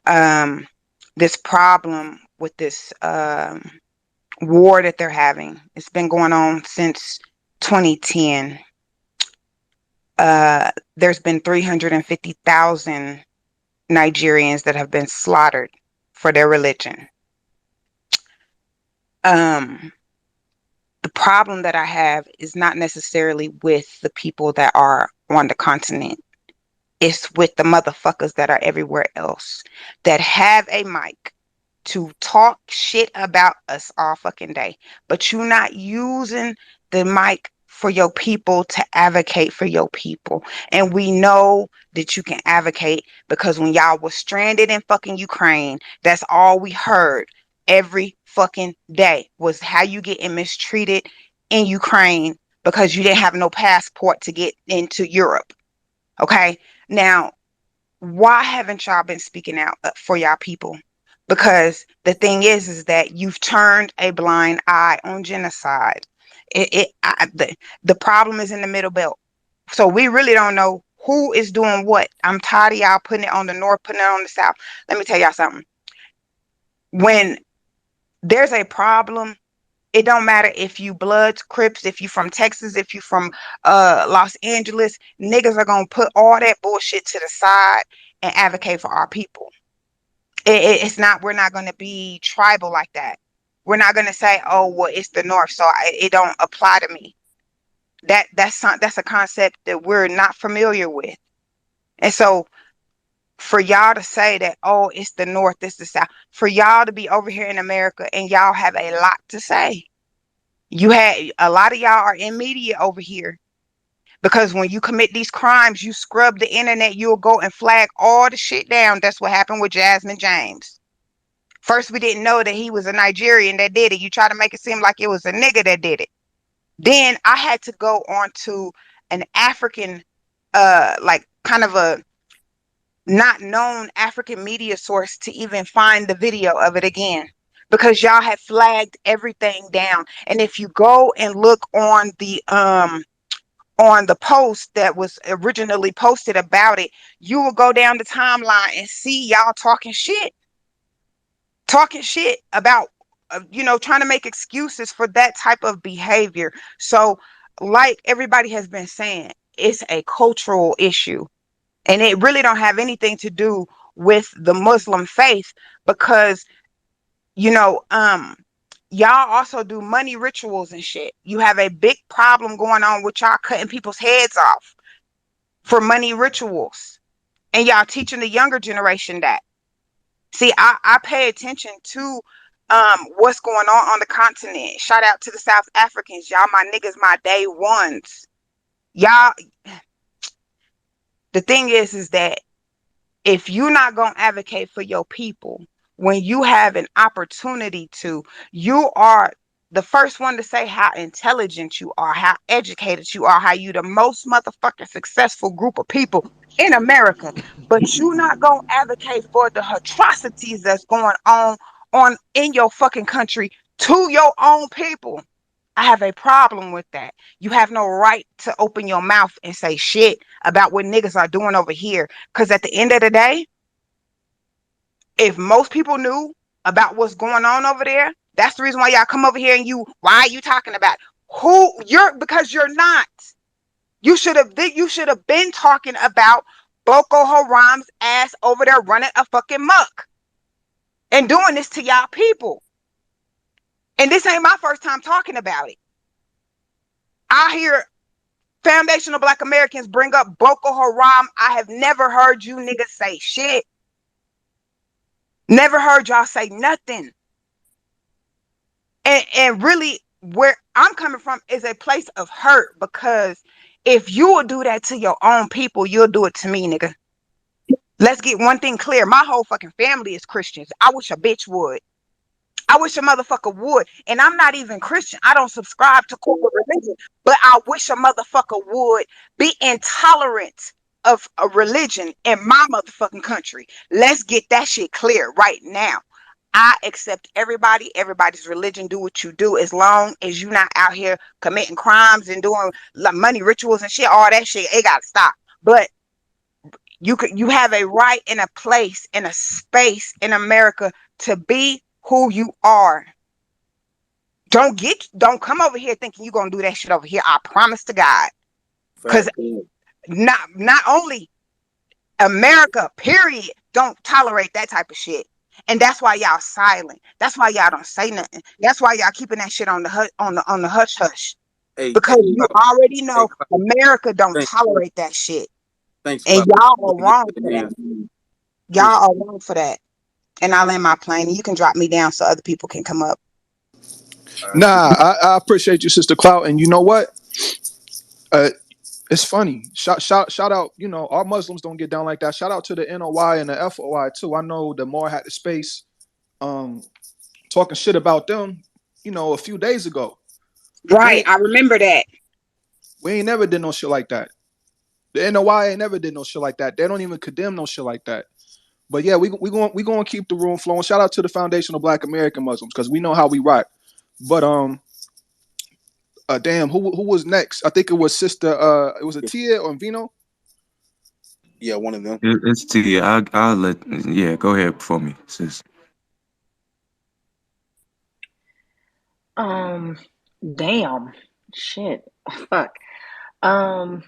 Um, this problem with this war that they're having, it's been going on since 2010. There's been 350,000 Nigerians that have been slaughtered for their religion. Um, the problem that I have is not necessarily with the people that are on the continent. It's with the motherfuckers that are everywhere else that have a mic to talk shit about us all fucking day. But you're not using the mic for your people to advocate for your people. And we know that you can advocate because when y'all was stranded in fucking Ukraine, that's all we heard every fucking day was how you getting mistreated in Ukraine because you didn't have no passport to get into Europe. Okay. Now, why haven't y'all been speaking out for y'all people? Because the thing is that you've turned a blind eye on genocide. The problem is in the middle belt. So we really don't know who is doing what. I'm tired of y'all putting it on the north, putting it on the south. Let me tell y'all something. When there's a problem, it don't matter if you Bloods, Crips, if you from Texas, if you from Los Angeles, niggas are gonna put all that bullshit to the side and advocate for our people. It's not. We're not gonna be tribal like that. We're not gonna say, "Oh, well, it's the North, so it don't apply to me." That's a concept that we're not familiar with, and so for y'all to say that, "Oh, it's the North, it's the South," for y'all to be over here in America and y'all have a lot to say. You had a lot of y'all are in media over here. Because when you commit these crimes, you scrub the internet, you'll go and flag all the shit down. That's what happened with Jasmine James. First, we didn't know that he was a Nigerian that did it. You try to make it seem like it was a nigga that did it. Then I had to go on to an African, like kind of a not known African media source to even find the video of it again. Because y'all had flagged everything down. And if you go and look on the post that was originally posted about it, you will go down the timeline and see y'all talking shit about, trying to make excuses for that type of behavior. So, like everybody has been saying, it's a cultural issue, and it really don't have anything to do with the Muslim faith because, you know, um, y'all also do money rituals and shit. You have a big problem going on with y'all cutting people's heads off for money rituals, and y'all teaching the younger generation that. See, I pay attention to what's going on the continent. Shout out to the South Africans. Y'all my niggas, my day ones. Y'all, the thing is that if you're not going to advocate for your people when you have an opportunity to, you are the first one to say how intelligent you are, how educated you are, how you the most motherfucking successful group of people in America, but you not going to advocate for the atrocities that's going on in your fucking country to your own people. I have a problem with that. You have no right to open your mouth and say shit about what niggas are doing over here. Because at the end of the day, if most people knew about what's going on over there, that's the reason why y'all come over here and why are you talking about who you're, because you're not. You should have been talking about Boko Haram's ass over there running a fucking muck and doing this to y'all people. And this ain't my first time talking about it. I hear foundational Black Americans bring up Boko Haram. I have never heard you niggas say shit. Never heard y'all say nothing. And really, where I'm coming from is a place of hurt, because if you will do that to your own people, you'll do it to me, nigga. Let's get one thing clear. My whole fucking family is Christians. I wish a bitch would. I wish a motherfucker would. And I'm not even Christian. I don't subscribe to corporate religion. But I wish a motherfucker would be intolerant of a religion in my motherfucking country. Let's get that shit clear right now. I accept everybody's religion. Do what you do, as long as you're not out here committing crimes and doing like money rituals and shit. All that shit, it gotta stop. But you have a right and a place and a space in America to be who you are. Don't come over here thinking you're gonna do that shit over here. I promise to God. Because Fact. not only America, period, don't tolerate that type of shit. And that's why y'all silent. That's why y'all don't say nothing. That's why y'all keeping that shit on the hush hush. Hey, Because you Clout. already Hey, know Clout. America don't Thanks. tolerate that shit. Thanks, And Clout. y'all are Let me get wrong to for the that. end. Y'all Appreciate are wrong for that. And I'll land my plane, and you can drop me down so other people can come up. it. All right. Nah, I appreciate you, Sister Clout. And you know what? Uh, it's funny. Shout out. You know, our Muslims don't get down like that. Shout out to the NOI and the FOI too. I know the more had the space, um, talking shit about them. You know, a few days ago. We Right, ain't I remember that. we ain't never did no shit like that. The NOI ain't never did no shit like that. They don't even condemn no shit like that. But yeah, we going to keep the room flowing. Shout out to the Foundational Black American Muslims, because we know how we rock. But damn, who was next? I think it was Sister. It was a Tia or Vino. Yeah, one of them. It's to you. I'll let. Yeah, go ahead for me, sis. Um, damn, shit, fuck. Um,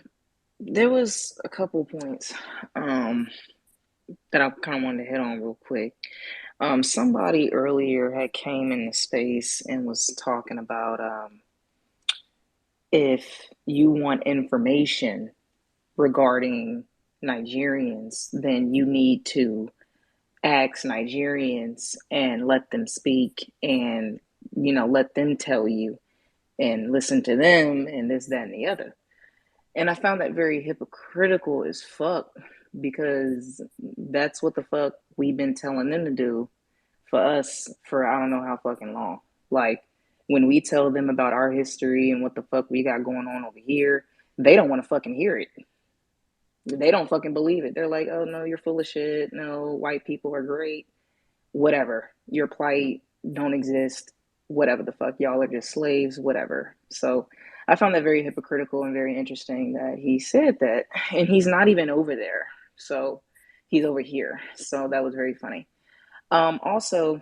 there was a couple points that I kind of wanted to hit on real quick. Somebody earlier had came in the space and was talking about if you want information regarding Nigerians, then you need to ask Nigerians and let them speak and, let them tell you and listen to them and this, that, and the other. And I found that very hypocritical as fuck because that's what the fuck we've been telling them to do for us for I don't know how fucking long. Like when we tell them about our history and what the fuck we got going on over here, they don't want to fucking hear it. They don't fucking believe it. They're like, oh no, you're full of shit. No, white people are great. Whatever. Your plight don't exist. Whatever the fuck. Y'all are just slaves. Whatever. So I found that very hypocritical and very interesting that he said that. And he's not even over there. So he's over here. So that was very funny. Also,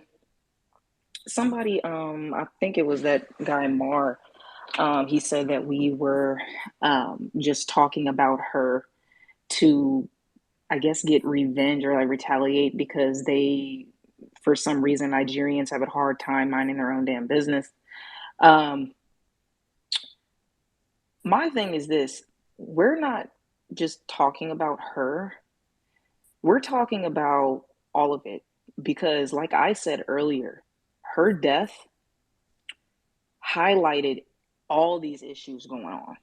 somebody, I think it was that guy Mar, he said that we were just talking about her to, I guess, get revenge or like retaliate because they, for some reason, Nigerians have a hard time minding their own damn business. Um, my thing is this: we're not just talking about her; we're talking about all of it because, like I said earlier, her death highlighted all these issues going on.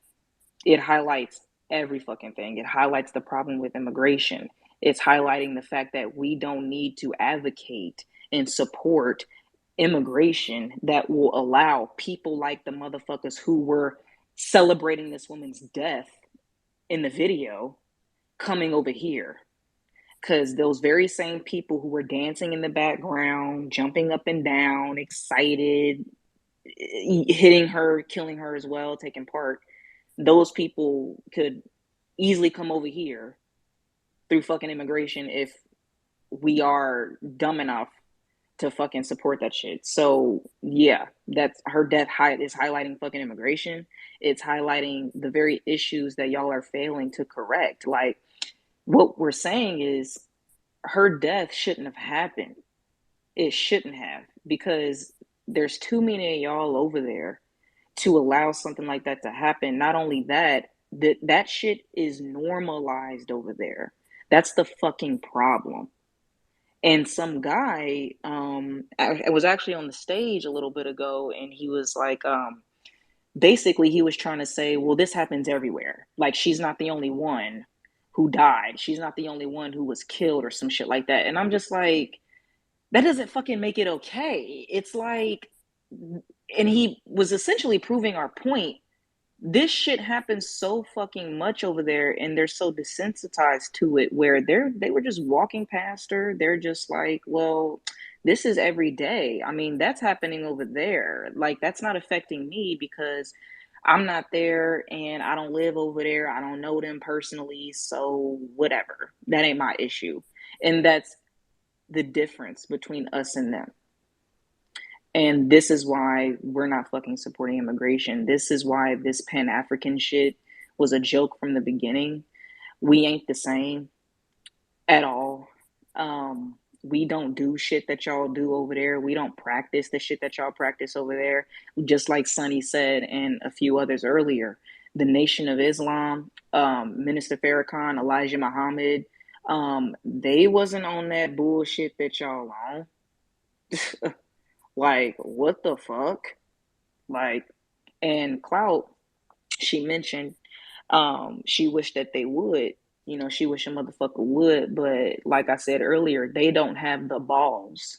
It highlights every fucking thing. It highlights the problem with immigration. It's highlighting the fact that we don't need to advocate and support immigration that will allow people like the motherfuckers who were celebrating this woman's death in the video coming over here. Because those very same people who were dancing in the background, jumping up and down, excited, hitting her, killing her as well, taking part, those people could easily come over here through fucking immigration if we are dumb enough to fucking support that shit. So yeah, that's her death is highlighting fucking immigration. It's highlighting the very issues that y'all are failing to correct. Like what we're saying is her death shouldn't have happened. It shouldn't have because there's too many of y'all over there to allow something like that to happen. Not only that, that shit is normalized over there. That's the fucking problem. And some guy, I was actually on the stage a little bit ago, and he was like, basically, he was trying to say, well, this happens everywhere. Like, she's not the only one who died. She's not the only one who was killed or some shit like that. And I'm just like, that doesn't fucking make it okay. It's like, and he was essentially proving our point. This shit happens so fucking much over there, and they're so desensitized to it where they were just walking past her. They're just like, well, this is every day. I mean, that's happening over there. Like, that's not affecting me because I'm not there and I don't live over there. I don't know them personally, so whatever. That ain't my issue. And that's the difference between us and them. And this is why we're not fucking supporting immigration. This is why this Pan-African shit was a joke from the beginning. We ain't the same at all. We don't do shit that y'all do over there. We don't practice the shit that y'all practice over there. Just like Sunny said and a few others earlier, the Nation of Islam, Minister Farrakhan, Elijah Muhammad, they wasn't on that bullshit that y'all on. Like, what the fuck? Like, and Clout, she mentioned, she wished that they would. You know, she wish a motherfucker would, but like I said earlier, they don't have the balls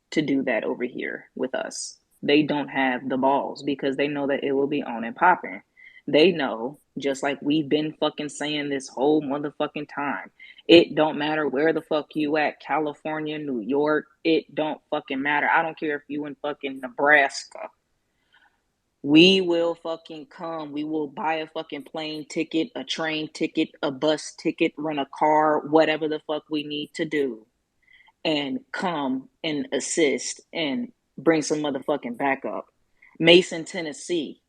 to do that over here with us. They don't have the balls because they know that it will be on and popping. They know, just like we've been fucking saying this whole motherfucking time, it don't matter where the fuck you at, California, New York, it don't fucking matter. I don't care if you in fucking Nebraska. We will fucking come. We will buy a fucking plane ticket, a train ticket, a bus ticket, rent a car, whatever the fuck we need to do, and come and assist and bring some motherfucking backup. Mason, Tennessee,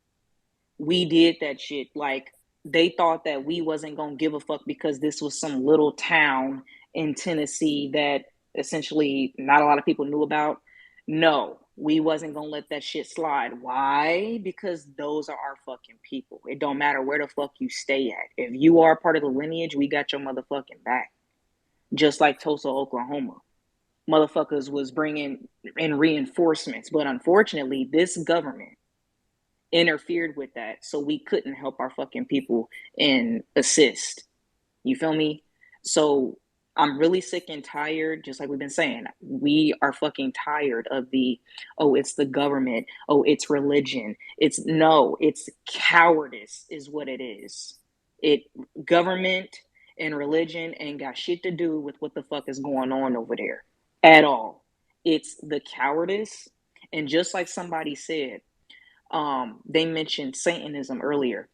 we did that shit. Like, they thought that we wasn't gonna give a fuck because this was some little town in Tennessee that essentially not a lot of people knew about. No, we wasn't gonna let that shit slide. Why? Because those are our fucking people. It don't matter where the fuck you stay at. If you are part of the lineage, we got your motherfucking back. Just like Tulsa, Oklahoma. Motherfuckers was bringing in reinforcements, but unfortunately, this government interfered with that, so we couldn't help our fucking people and assist. You feel me? So I'm really sick and tired, just like we've been saying. We are fucking tired of the, oh, it's the government, oh, it's religion. It's no, it's cowardice, is what it is. It government and religion ain't got shit to do with what the fuck is going on over there at all. It's the cowardice. And just like somebody said, they mentioned Satanism earlier.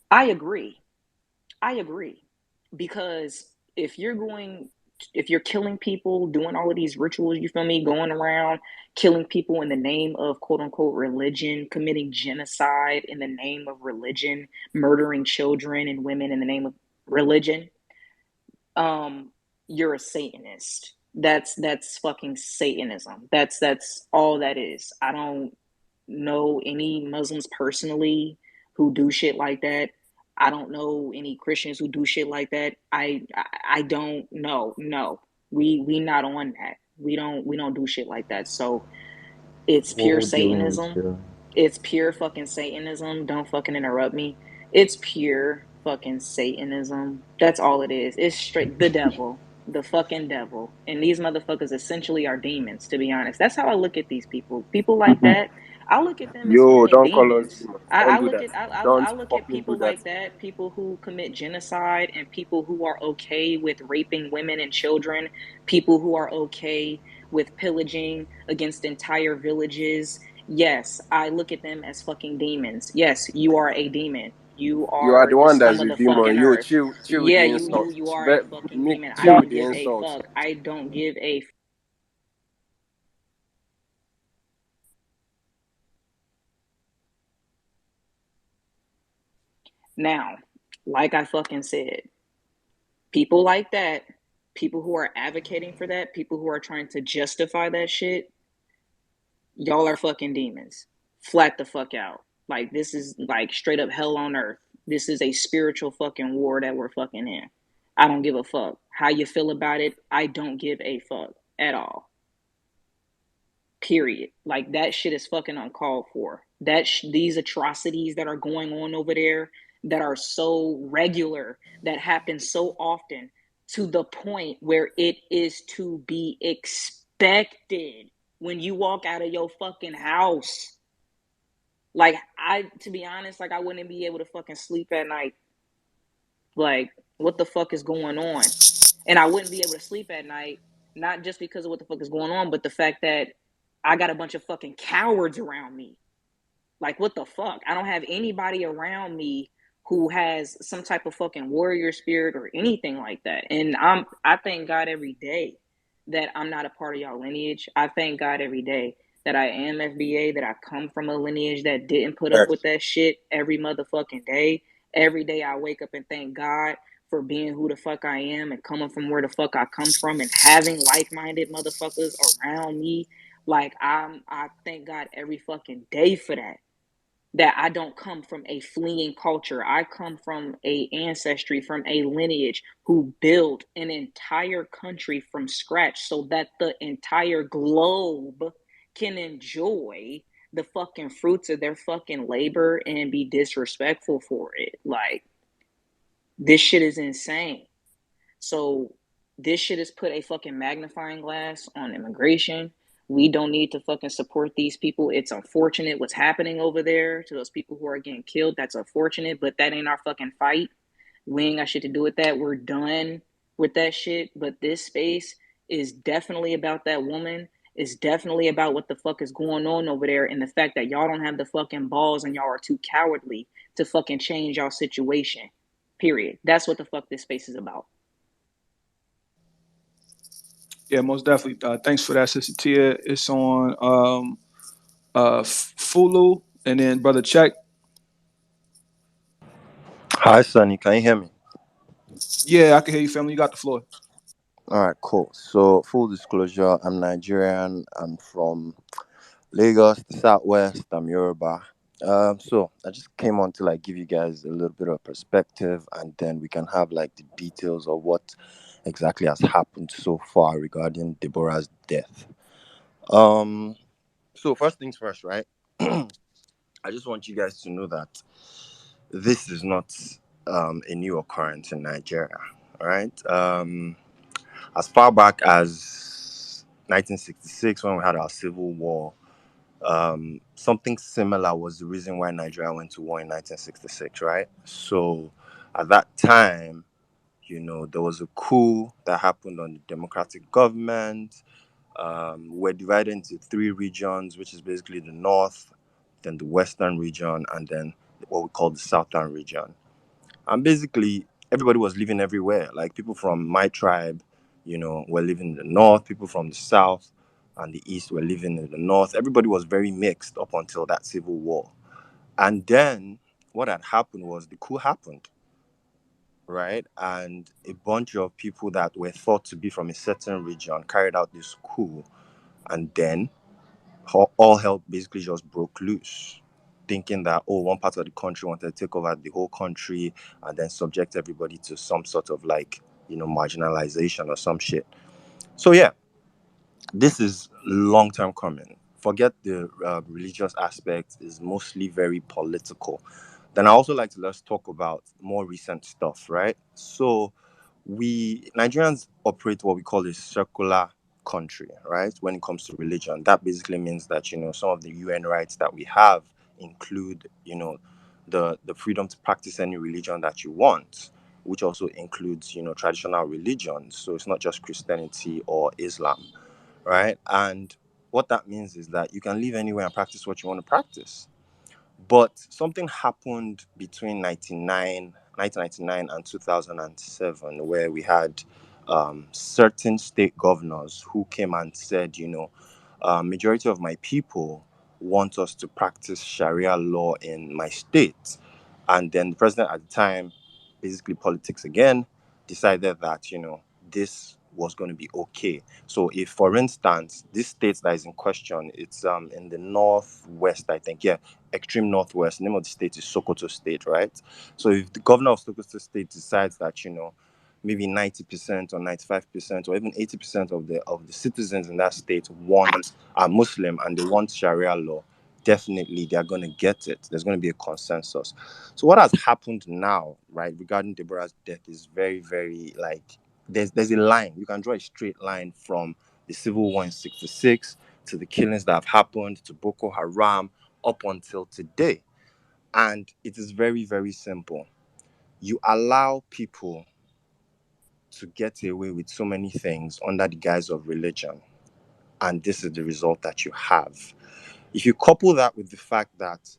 I agree. I agree. Because if you're going, if you're killing people, doing all of these rituals, you feel me, going around killing people in the name of quote unquote religion, committing genocide in the name of religion, murdering children and women in the name of religion, um, you're a Satanist. That's fucking Satanism. That's all that is. I don't know any Muslims personally who do shit like that. I don't know any Christians who do shit like that. I don't know. No. We not on that. We don't do shit like that. So it's pure What dealings Satanism. here? It's pure fucking Satanism. Don't fucking interrupt me. It's pure fucking Satanism. That's all it is. It's straight the devil. The fucking devil. And these motherfuckers essentially are demons, to be honest. That's how I look at these people. People like that, I look at them as Yo, fucking don't call us demons. demons. I, Don't I do look that. at I Don't look at fucking do people that. like that, people who commit genocide and people who are okay with raping women and children, people who are okay with pillaging against entire villages. Yes, I look at them as fucking demons. Yes, you are a demon. You You are are the the one that's scum of a the demon. fucking You earth. chill with Yeah, the you insults. are a fucking demon. I Chill with don't the give a insults. fuck. I don't give a now, like I fucking said, people like that, people who are advocating for that, people who are trying to justify that shit, y'all are fucking demons. Flat the fuck out. Like this is like straight up hell on earth. This is a spiritual fucking war that we're fucking in. I don't give a fuck. How you feel about it, I don't give a fuck at all. Period. Like that shit is fucking uncalled for. These atrocities that are going on over there that are so regular, that happen so often, to the point where it is to be expected when you walk out of your fucking house. Like to be honest, like I wouldn't be able to fucking sleep at night. Like what the fuck is going on? And I wouldn't be able to sleep at night, not just because of what the fuck is going on, but the fact that I got a bunch of fucking cowards around me. Like, what the fuck? I don't have anybody around me who has some type of fucking warrior spirit or anything like that. And I thank God every day that I'm not a part of y'all lineage. I thank God every day that I am FBA, that I come from a lineage that didn't put up with that shit every motherfucking day. Every day I wake up and thank God for being who the fuck I am and coming from where the fuck I come from and having like-minded motherfuckers around me. Like I thank God every fucking day for that. That I don't come from a fleeing culture. I come from a ancestry, from a lineage who built an entire country from scratch so that the entire globe can enjoy the fucking fruits of their fucking labor and be disrespectful for it. Like, this shit is insane. So this shit has put a fucking magnifying glass on immigration. We don't need to fucking support these people. It's unfortunate what's happening over there to those people who are getting killed. That's unfortunate, but that ain't our fucking fight. We ain't got shit to do with that. We're done with that shit. But this space is definitely about that woman. It's definitely about what the fuck is going on over there and the fact that y'all don't have the fucking balls and y'all are too cowardly to fucking change y'all situation. Period. That's what the fuck this space is about. Yeah, most definitely. Thanks for that, Sister Tia. It's on Fulu, and then Brother Check. Hi, Sunny. Can you hear me? Yeah, I can hear you, family. You got the floor. All right, cool. So, full disclosure, I'm Nigerian. I'm from Lagos, the Southwest. I'm Yoruba. So I just came on to like give you guys a little bit of perspective, and then we can have like the details of what exactly has happened so far regarding Deborah's death. Um, so first things first, right? I just want you guys to know that this is not a new occurrence in Nigeria. All right. As far back as 1966, when we had our civil war, something similar was the reason why Nigeria went to war in 1966. Right. So at that time, there was a coup that happened on the democratic government. We're divided into three regions, which is basically the north, then the western region, and then what we call the southern region. And basically, everybody was living everywhere. Like people from my tribe, were living in the north. People from the south and the east were living in the north. Everybody was very mixed up until that civil war. And then what had happened was the coup happened, right? And a bunch of people that were thought to be from a certain region carried out this coup, and then all hell basically just broke loose, thinking that, oh, one part of the country wanted to take over the whole country and then subject everybody to some sort of like, marginalization or some shit. So yeah, this is long term coming. Forget the religious aspect, is mostly very political. Then I also like to let's talk about more recent stuff, right? So we Nigerians operate what we call a circular country, right? When it comes to religion, that basically means that some of the UN rights that we have include the freedom to practice any religion that you want, which also includes traditional religions. So it's not just Christianity or Islam, right? And what that means is that you can live anywhere and practice what you want to practice. But something happened between 1999 and 2007, where we had certain state governors who came and said, majority of my people want us to practice Sharia law in my state. And then the president at the time, basically politics again, decided that, this was going to be okay. So if, for instance, this state that is in question, it's in the northwest, I think, yeah, extreme northwest. The name of the state is Sokoto State, right? So if the governor of Sokoto State decides that maybe 90% or 95% or even 80% of the citizens in that state are Muslim and they want Sharia law, definitely they are going to get it. There's going to be a consensus. So what has happened now, right, regarding Deborah's death is very, very like there's a line. You can draw a straight line from the civil war in 66 to the killings that have happened to Boko Haram up until today. And it is very, very simple. You allow people to get away with so many things under the guise of religion. And this is the result that you have. If you couple that with the fact that,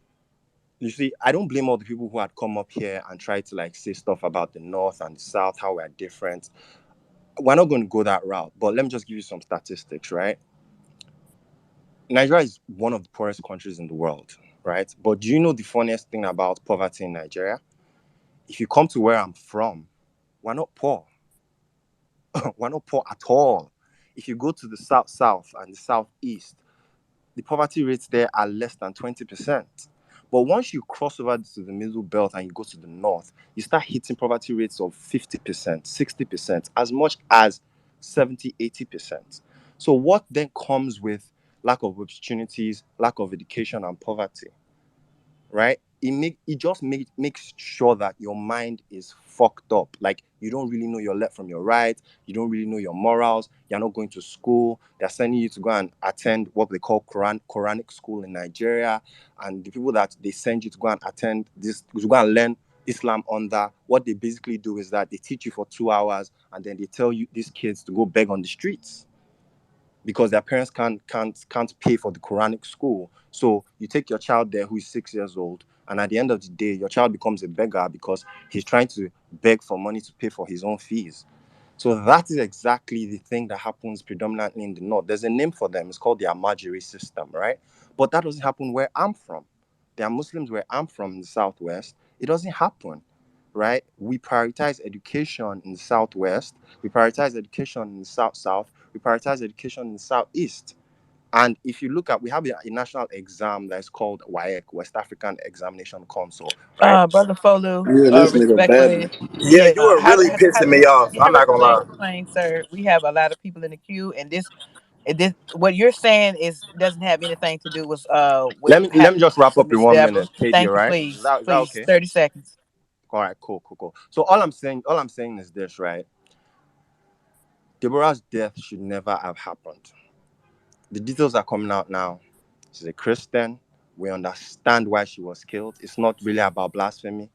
you see, I don't blame all the people who had come up here and tried to like say stuff about the North and the South, how we're different. We're not going to go that route. But let me just give you some statistics, right? Nigeria is one of the poorest countries in the world, right? But do you know the funniest thing about poverty in Nigeria? If you come to where I'm from, we're not poor. We're not poor at all. If you go to the south and the southeast, the poverty rates there are less than 20%. But once you cross over to the middle belt and you go to the north, you start hitting poverty rates of 50%, 60%, as much as 70, 80%. So what then comes with lack of opportunities, lack of education and poverty? Right? It just makes sure that your mind is fucked up. Like you don't really know your left from your right. You don't really know your morals. You're not going to school. They're sending you to go and attend what they call Quranic school in Nigeria. And the people that they send you to go and attend this to go and learn Islam under, what they basically do is that they teach you for 2 hours and then they tell you these kids to go beg on the streets because their parents can't pay for the Quranic school. So you take your child there who is 6 years old, and at the end of the day, your child becomes a beggar because he's trying to beg for money to pay for his own fees. So that is exactly the thing that happens predominantly in the north. There's a name for them. It's called the Amajiri system, right? But that doesn't happen where I'm from. There are Muslims where I'm from in the southwest. It doesn't happen, right? We prioritize education in the southwest. We prioritize education in the south. We prioritize education in the southeast. And if you look at, we have a national exam that is called WAEC, West African Examination Council, right? Brother Folu, Yeah, this nigga respectfully, babbling. Yeah, yeah, you were really pissing me off. I'm not gonna let me lie. explain, sir. We have a lot of people in the queue, and this What you're saying is doesn't have anything to do with Let me just wrap to up in Miss one Deborah. minute, KD. All Thank you, right? please, Is that please, okay? 30 seconds. All right, cool. So all I'm saying is this, right? Deborah's death should never have happened. The details are coming out now. She's a Christian. We understand why she was killed. It's not really about blasphemy.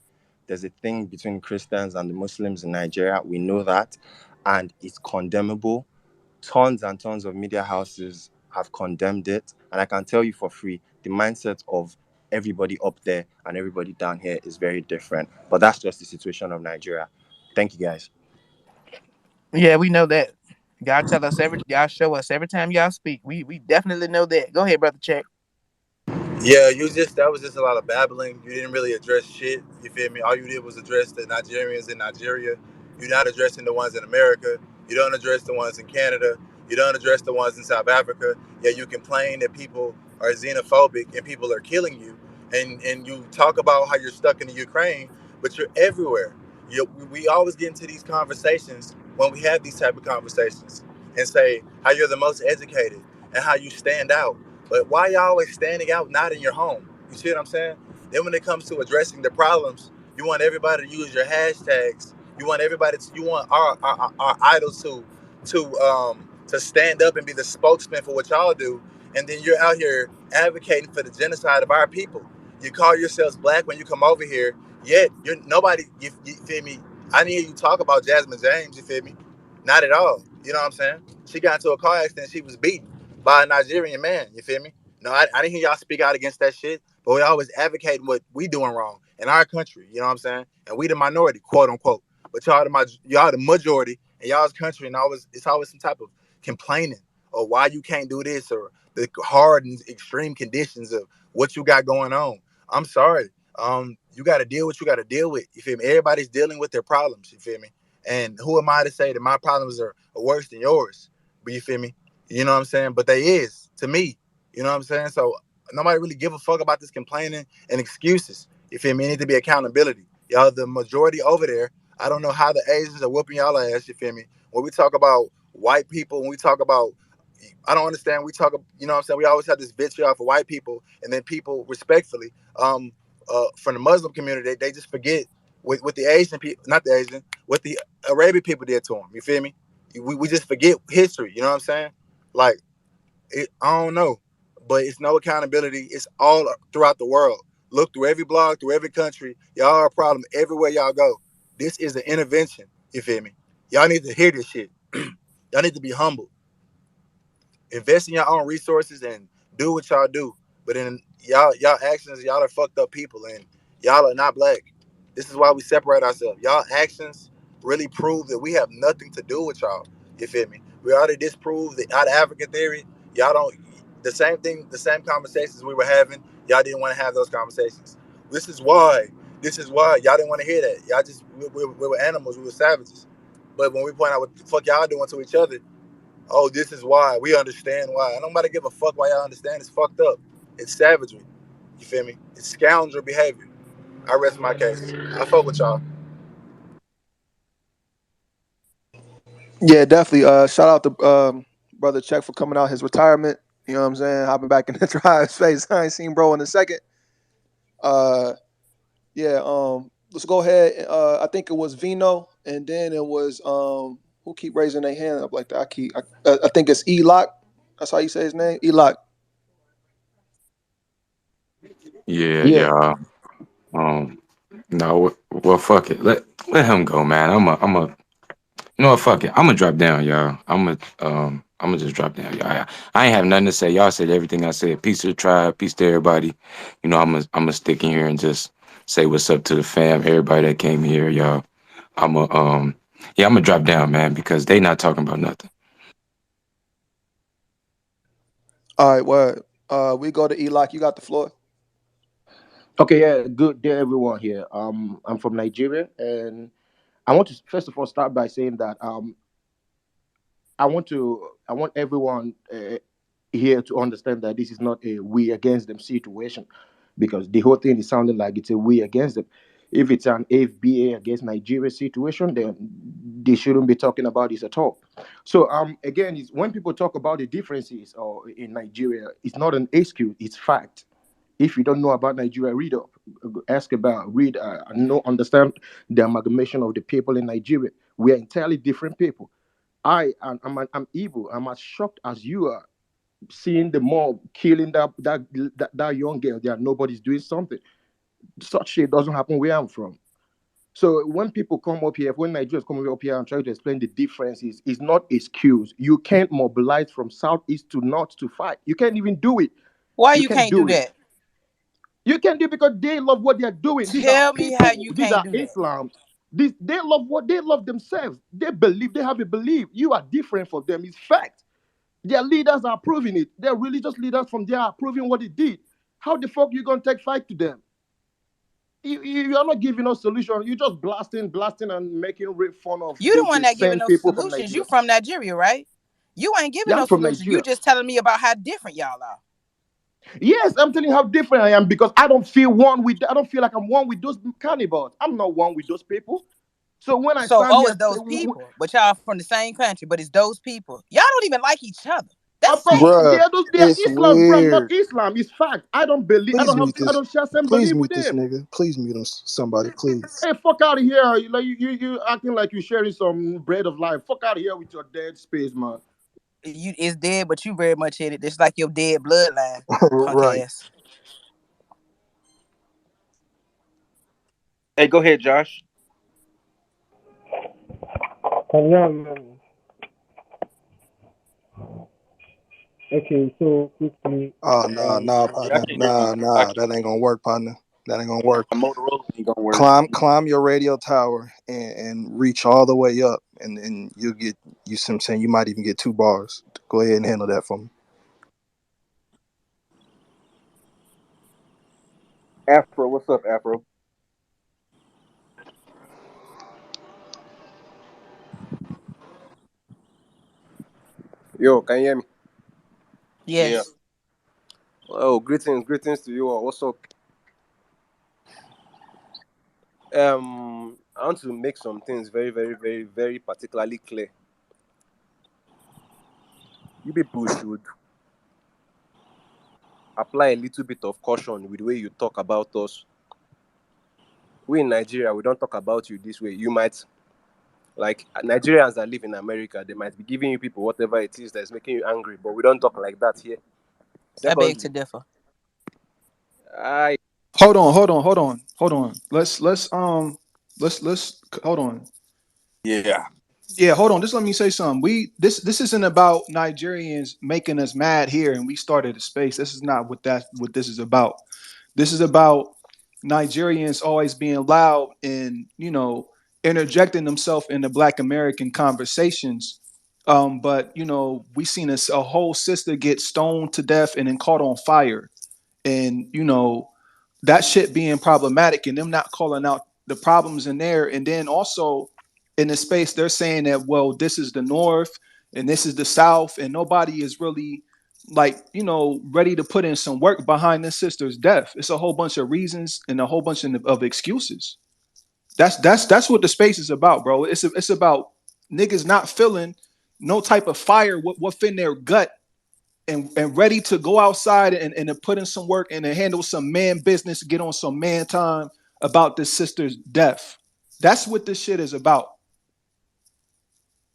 There's a thing between Christians and the Muslims in Nigeria. We know that. And it's condemnable. Tons and tons of media houses have condemned it. And I can tell you for free, the mindset of everybody up there and everybody down here is very different. But that's just the situation of Nigeria. Thank you guys. Yeah, we know that. Y'all show us every time y'all speak. We definitely know that. Go ahead, brother. Check. Yeah, that was just a lot of babbling. You didn't really address shit. You feel me? All you did was address the Nigerians in Nigeria. You're not addressing the ones in America. You don't address the ones in Canada. You don't address the ones in South Africa. Yeah, you complain that people are xenophobic and people are killing you, and you talk about how you're stuck in the Ukraine, but you're everywhere. We always get into these conversations when we have these type of conversations and say how you're the most educated and how you stand out, but why y'all always standing out not in your home? You see what I'm saying? Then when it comes to addressing the problems, you want everybody to use your hashtags. You want our idols to stand up and be the spokesman for what y'all do. And then you're out here advocating for the genocide of our people. You call yourselves black when you come over here, yet you're nobody, you feel me? I didn't hear you talk about Jasmine James, you feel me? Not at all. You know what I'm saying? She got into a car accident, she was beaten by a Nigerian man. You feel me? No, I didn't hear y'all speak out against that shit, but we always advocating what we doing wrong in our country. You know what I'm saying? And we the minority, quote unquote. But y'all the majority in y'all's country, and it's always some type of complaining or why you can't do this or the hard and extreme conditions of what you got going on. I'm sorry. You got to deal with what you got to deal with. You feel me? Everybody's dealing with their problems. You feel me? And who am I to say that my problems are worse than yours? But you feel me? You know what I'm saying? But they is to me. You know what I'm saying? So nobody really give a fuck about this complaining and excuses. You feel me? It need to be accountability. Y'all the majority over there. I don't know how the Asians are whooping y'all ass. You feel me? When we talk about white people, when we talk about, I don't understand. You know what I'm saying? We always have this vitriol for white people, and then people respectfully, from the Muslim community, they just forget with the Asian people, not the Asian, what the Arabian people did to them. You feel me? We just forget history. You know what I'm saying? Like, I don't know, but it's no accountability. It's all throughout the world. Look through every blog, through every country. Y'all are a problem everywhere y'all go. This is an intervention. You feel me? Y'all need to hear this shit. Y'all need to be humble. Invest in your own resources and do what y'all do. But in y'all actions, y'all are fucked up people, and y'all are not black. This is why we separate ourselves. Y'all actions really prove that we have nothing to do with y'all. You feel me? We already disproved the out of African theory. Y'all don't the same thing, the same conversations we were having. Y'all didn't want to have those conversations. This is why. This is why y'all didn't want to hear that. Y'all just we were animals. We were savages. But when we point out what the fuck y'all doing to each other, oh, this is why. We understand why. Nobody give a fuck why y'all understand. It's fucked up. It's savagery. You feel me? It's scoundrel behavior. I rest my case. I fuck with y'all. Yeah, definitely. Shout out to brother Check for coming out his retirement. You know what I'm saying? Hopping back in the drive space. I ain't seen bro in a second. Uh, yeah. Let's go ahead. I think it was Vino, and then it was who keep raising their hand up like that. I think it's Elock. That's how you say his name, Elock. Yeah, Yeah. yeah. Um, no, well, fuck it. Let him go, man. You know what? Fuck it. I'm gonna drop down, y'all. I'm gonna just drop down, y'all. I ain't have nothing to say. Y'all said everything I said. Peace to the tribe. Peace to everybody. You know, I'm gonna stick in here and just say what's up to the fam, everybody that came here, y'all. I'm a yeah, I'm gonna drop down, man, because they not talking about nothing. All right. Word. We go to Elock. You got the floor. Okay, yeah, good day, everyone here. I'm from Nigeria, and I want to first of all start by saying that I want everyone here to understand that this is not a we against them situation, because the whole thing is sounding like it's a we against them. If it's an FBA against Nigeria situation, then they shouldn't be talking about this at all. So again, it's, when people talk about the differences or in Nigeria, it's not an excuse, it's fact. If you don't know about Nigeria, read up, ask about, read, know, understand the amalgamation of the people in Nigeria. We are entirely different people. I'm evil. I'm as shocked as you are seeing the mob killing that young girl. There, nobody's doing something. Such shit doesn't happen where I'm from. So when people come up here, when Nigerians come up here and try to explain the differences, it's not excuse. You can't mobilize from southeast to north to fight. You can't even do it. Why You you can't can't do do it. that? You can do it because they love what they're doing. These are Tell me how people. you These can't are do that. Islam. They love what they love themselves. They believe. They have a belief. You are different from them. It's fact. Their leaders are proving it. Their religious leaders from there are proving what they did. How the fuck you gonna take fight to them? You are not giving us solution. You're just blasting, and making fun of You the one the that giving same those people from solutions. You Nigeria. from Nigeria, right? You ain't giving Yeah, I'm no from solutions. You Nigeria. just telling me about how different y'all are. Yes, I'm telling you how different I am because I don't feel one with. I don't feel like I'm one with those cannibals. I'm not one with those people. So when I So, stand oh, here, it's those people, but y'all from the same country, but it's those people. Y'all don't even like each other. of That's course sad. they Bruh, are those. They are it's Islam, bro. I'm not weird. Islam. It's fact. I don't believe. Please mute I this. don't share same Please belief with mute this them. nigga. Please mute him, somebody. Please. Hey, fuck out of here! Like you acting like you sharing some bread of life. Fuck out of here with your dead space, man. You it's dead, but you very much hit it. It's like your dead bloodline, punk Right. ass. Hey, go ahead, Josh. Yeah. Okay, so quickly, Oh nah, nah, Yeah, I partner. can hear you. Nah, I nah. can. That ain't gonna work, partner. That ain't gonna work. Motorola ain't gonna work. Climb your radio tower and reach all the way up, and you'll get you. Some saying you might even get 2 bars. Go ahead and handle that for me. Afro, what's up, Afro? Yo, can you hear me? Yeah. Yes. Oh, greetings to you all. What's up? I want to make some things very particularly clear. You people should apply a little bit of caution with the way you talk about us. We in Nigeria, we don't talk about you this way. You might like Nigerians that live in America, they might be giving you people whatever it is that's making you angry, but we don't talk like that here. I beg Secondly, to differ. I Hold on. Let's hold on. Yeah. Yeah, hold on. Just let me say something. This isn't about Nigerians making us mad here, and we started a space. This is not what this is about. This is about Nigerians always being loud and interjecting themselves into Black American conversations. But we seen a whole sister get stoned to death and then caught on fire, and that shit being problematic and them not calling out the problems in there. And then also in the space they're saying that, well, this is the north and this is the south, and nobody is really like ready to put in some work behind this sister's death. It's a whole bunch of reasons and a whole bunch of excuses. That's what the space is about, bro. It's about niggas not feeling no type of fire within their gut, and ready to go outside and to put in some work and to handle some man business, get on some man time about this sister's death. That's what this shit is about.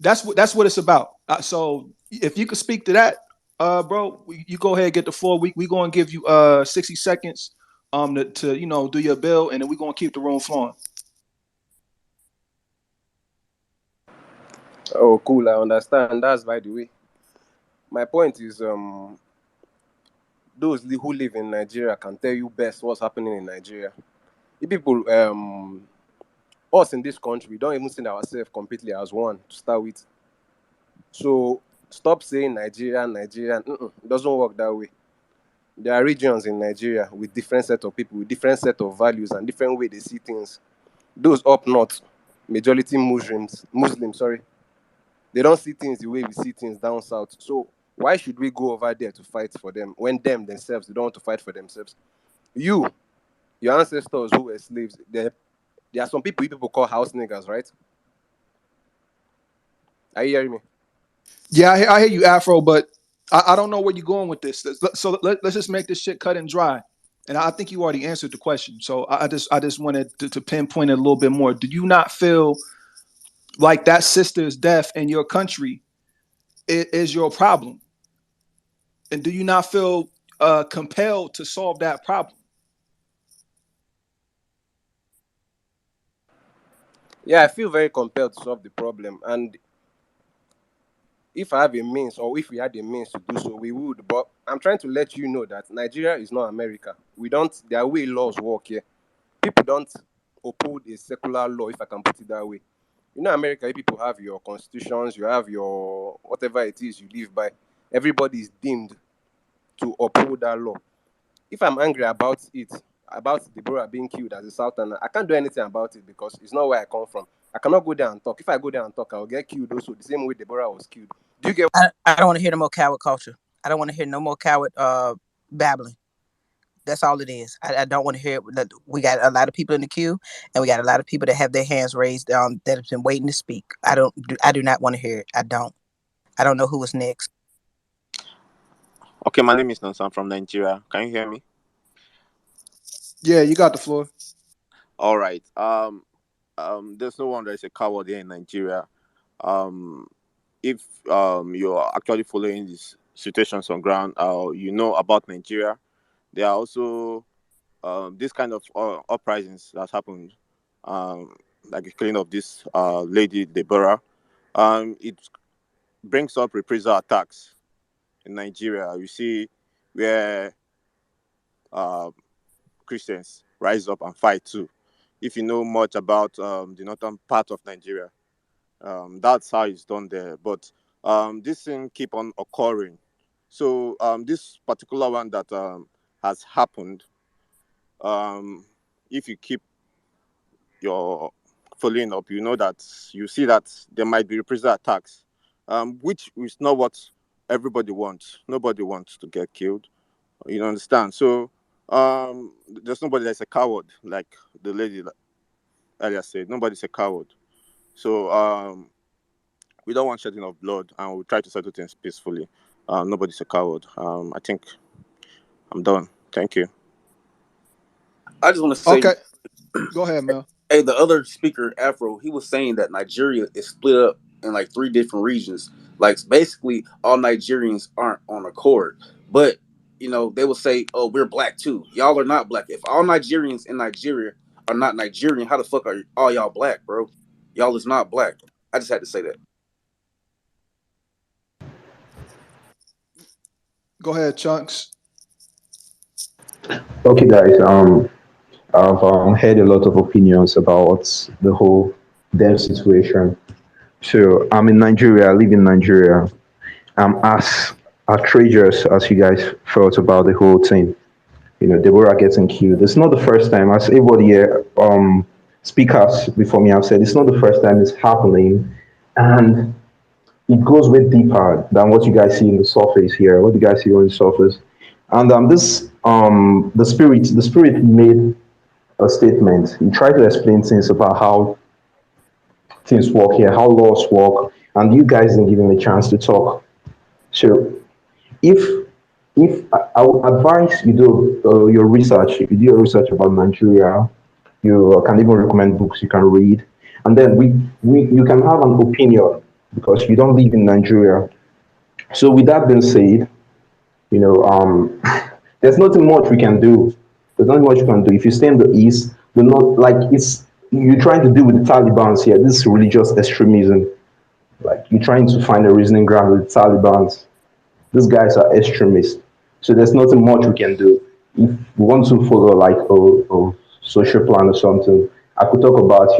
That's what it's about. So if you could speak to that, bro, you go ahead and get the floor. We gonna give you 60 seconds to do your bill, and then we gonna keep the room flowing. oh cool, I understand. That's by the way. My point is those who live in Nigeria can tell you best what's happening in Nigeria. You people us in this country, we don't even see ourselves completely as one to start with. So stop saying Nigerian. It doesn't work that way. There are regions in Nigeria with different set of people, with different set of values and different way they see things. Those up north, majority Muslims, sorry, they don't see things the way we see things down south. So why should we go over there to fight for them when them themselves they don't want to fight for themselves? Your ancestors who were slaves, There are some people call house niggas, right? Are you hearing me? Yeah, I hear you, Afro, but I don't know where you're going with this. So let's just make this shit cut and dry. And I think you already answered the question. So I just wanted to pinpoint it a little bit more. Do you not feel like that sister's death in your country is your problem? And do you not feel compelled to solve that problem? Yeah, I feel very compelled to solve the problem. And if I have a means, or if we had a means to do so, we would. But I'm trying to let you know that Nigeria is not America. We don't, there are way laws work here. People don't uphold a secular law, if I can put it that way. You know, America, people have your constitutions, you have your whatever it is you live by. Everybody is deemed to uphold that law. If I'm angry about it, about Deborah being killed as a Southerner, I can't do anything about it because it's not where I come from. I cannot go there and talk. If I go there and talk, I'll get killed also, the same way Deborah was killed. Do you get? I don't want to hear no more coward culture. I don't want to hear no more coward babbling. That's all it is. I don't want to hear it. We got a lot of people in the queue, and we got a lot of people that have their hands raised that have been waiting to speak. I do not want to hear it. I don't. I don't know who is next. Okay, my name is Nonsan from Nigeria. Can you hear me? Yeah, you got the floor. All right. There's no one that is a coward here in Nigeria. Um, if you're actually following these situations on ground, you know about Nigeria. There are also this kind of uprisings that happened, um, like the killing of this lady Deborah. It brings up reprisal attacks in Nigeria. You see where uh, Christians rise up and fight too. If you know much about the northern part of Nigeria, that's how it's done there. But this thing keep on occurring. So this particular one that has happened, um, if you keep your following up, you know that you see that there might be reprisal attacks, which is not what everybody wants. Nobody wants to get killed. You understand? So there's nobody that's a coward, like the lady earlier said. Nobody's a coward. So we don't want shedding of blood, and we try to settle things peacefully. Nobody's a coward. I think I'm done. Thank you. I just want to say, Okay, go ahead, Mel. hey, the other speaker, Afro, he was saying that Nigeria is split up in like 3 different regions. Like basically, all Nigerians aren't on accord. But they will say, "Oh, we're black too. Y'all are not black. If all Nigerians in Nigeria are not Nigerian, how the fuck are all y'all black, bro? Y'all is not black." I just had to say that. Go ahead, Chunks. Okay, guys. I've heard a lot of opinions about the whole dev situation. So I'm in Nigeria. I live in Nigeria. As outrageous as you guys felt about the whole thing, Deborah getting killed. It's not the first time. As everybody here, speakers before me have said, it's not the first time it's happening, and it goes way deeper than what you guys see in the surface here. What you guys see on the surface, and the spirit made a statement. He tried to explain things about how things work here, how laws work, and you guys didn't give him a chance to talk. So if I would advise you do your research, if you do your research about Nigeria, you can even recommend books you can read, and then we you can have an opinion because you don't live in Nigeria. So with that being said, you know, there's nothing much we can do. There's nothing much you can do. If you stay in the east, you're not like it's you're trying to deal with the Taliban's here. This is religious extremism. Like you're trying to find a reasoning ground with the Taliban's. These guys are extremists. So there's nothing much we can do. If we want to follow like a social plan or something, I could talk about,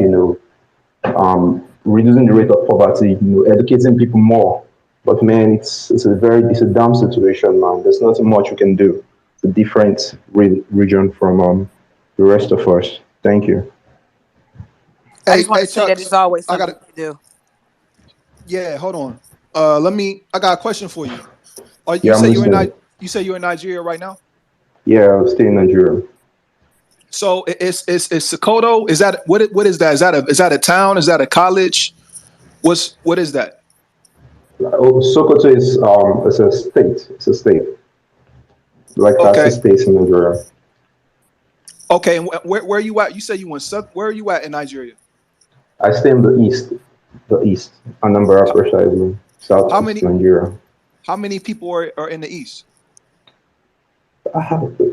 reducing the rate of poverty, educating people more. But man, it's a dumb situation, man. There's nothing much we can do. It's a different region from the rest of us. Thank you. I Hey, just want hey, to say that it's Chucks, always I got something it. to do. Yeah, hold on. I got a question for you. You Yeah, I'm say listening. You say you're in Nigeria right now? Yeah, I'll stay in Nigeria. So it's Sokoto. Is that what is that? Is that a town? Is that a college? What is that? Oh, Sokoto is it's a state. It's a state, like 30 Okay. states in Nigeria. Okay. And where are you at? You say you went south. Where are you at in Nigeria? I stay in the east, Anambra How, precisely, how southeast many Nigeria. how many people are in the east?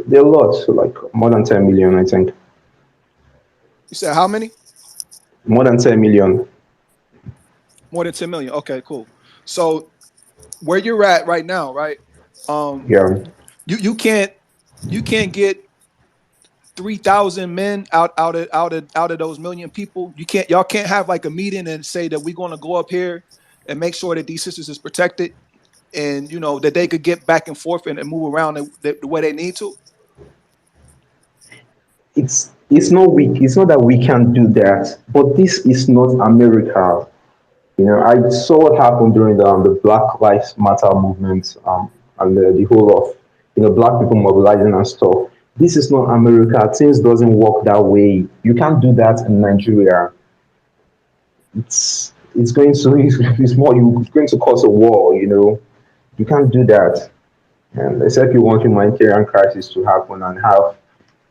There are lots, so like more than 10 million, I think. You said how many? More than 10 million. More than 10 million. Okay, cool. So where you're at right now, right? Um, Yeah, you can't get 3,000 men out of those million people. Y'all can't have like a meeting and say that we're going to go up here and make sure that these sisters is protected, and that they could get back and forth and move around the way they need to. it's not weak. It's not that we can do that, but this is not America. I saw what happened during the Black Lives Matter movement, and the whole of black people mobilizing and stuff. This is not America. Things doesn't work that way. You can't do that in Nigeria. It's going to it's more you it's going to cause a war. You can't do that. And except you want humanitarian crisis to happen and have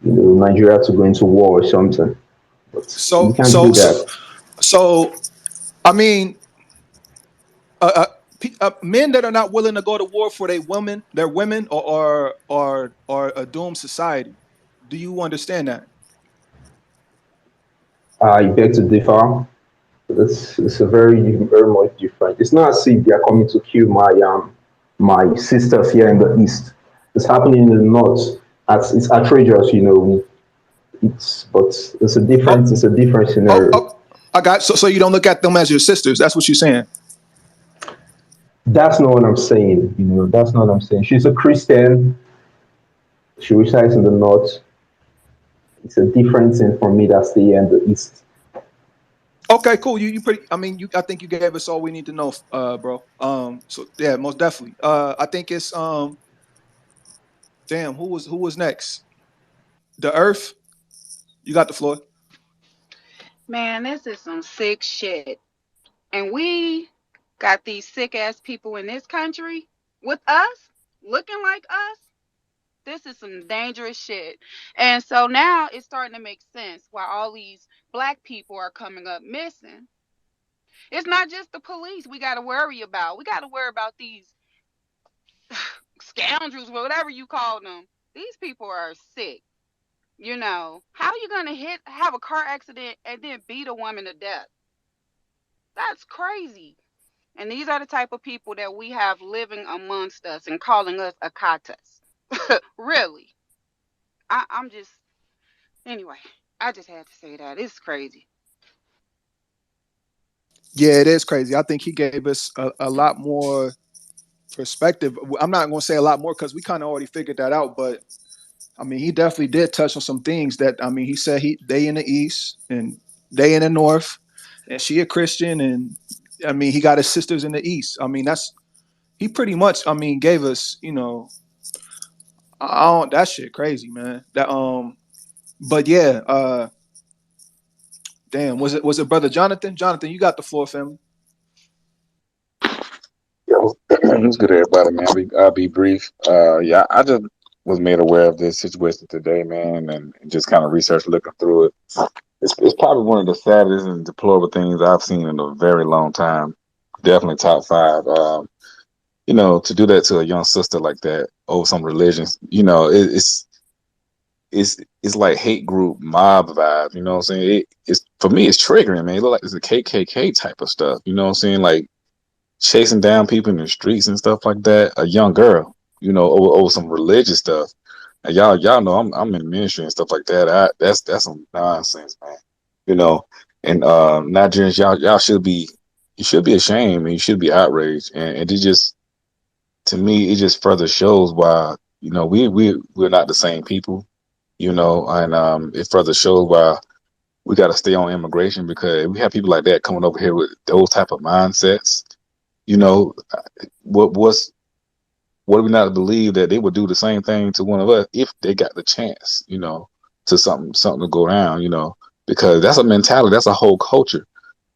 Nigeria to go into war or something. But you So can't do so so that. so I mean, men that are not willing to go to war for their women, or a doomed society. Do you understand that? I beg to differ. It's a very much different. It's not as if they are coming to kill my sisters here in the east. It's happening in the north. It's outrageous. Oh, It's a different oh, scenario. oh, I got so you don't look at them as your sisters. That's what you're saying. That's not what I'm saying. That's not what I'm saying. She's a Christian. She resides in the north. It's a different thing for me that's the in the east. Okay, cool. You pretty. I mean, I think you gave us all we need to know, bro. So yeah, most definitely. I think it's damn. Who was next? The Earth. You got the floor. Man, this is some sick shit. And we got these sick ass people in this country with us, looking like us. This is some dangerous shit. And so now it's starting to make sense why all these black people are coming up missing. It's not just the police we got to worry about. We got to worry about these scoundrels, whatever you call them. These people are sick. How are you going to have a car accident and then beat a woman to death? That's crazy. And these are the type of people that we have living amongst us and calling us akatas. Really. I'm just, anyway, I just had to say that. It's crazy. Yeah, it is crazy. I think he gave us a lot more perspective. I'm not going to say a lot more because we kind of already figured that out. But I mean, he definitely did touch on some things that I mean. He said they in the east and they in the north, and she a Christian, and I mean he got his sisters in the east. I mean that's he pretty much. I mean gave us I don't, that shit crazy, man. But yeah, damn, was it brother Jonathan? Jonathan, you got the floor, family. Yeah, what's good, everybody, man? I'll be brief. Yeah, I just was made aware of this situation today, man, and just kind of research looking through it. It's probably one of the saddest and deplorable things I've seen in a very long time. Definitely top five. To do that to a young sister like that over some religions, it's like hate group mob vibe. You know what I'm saying? It's for me, it's triggering, man. It look like it's a KKK type of stuff. You know what I'm saying? Like chasing down people in the streets and stuff like that. A young girl, over some religious stuff. And y'all know I'm in ministry and stuff like that. That's some nonsense, man. You know, and Nigerians, y'all should be ashamed and you should be outraged. And it just to me, it just further shows why we're not the same people. And it further shows why we got to stay on immigration because if we have people like that coming over here with those type of mindsets. You know, what's what are we not to believe that they would do the same thing to one of us if they got the chance, to something to go down, because that's a mentality, that's a whole culture.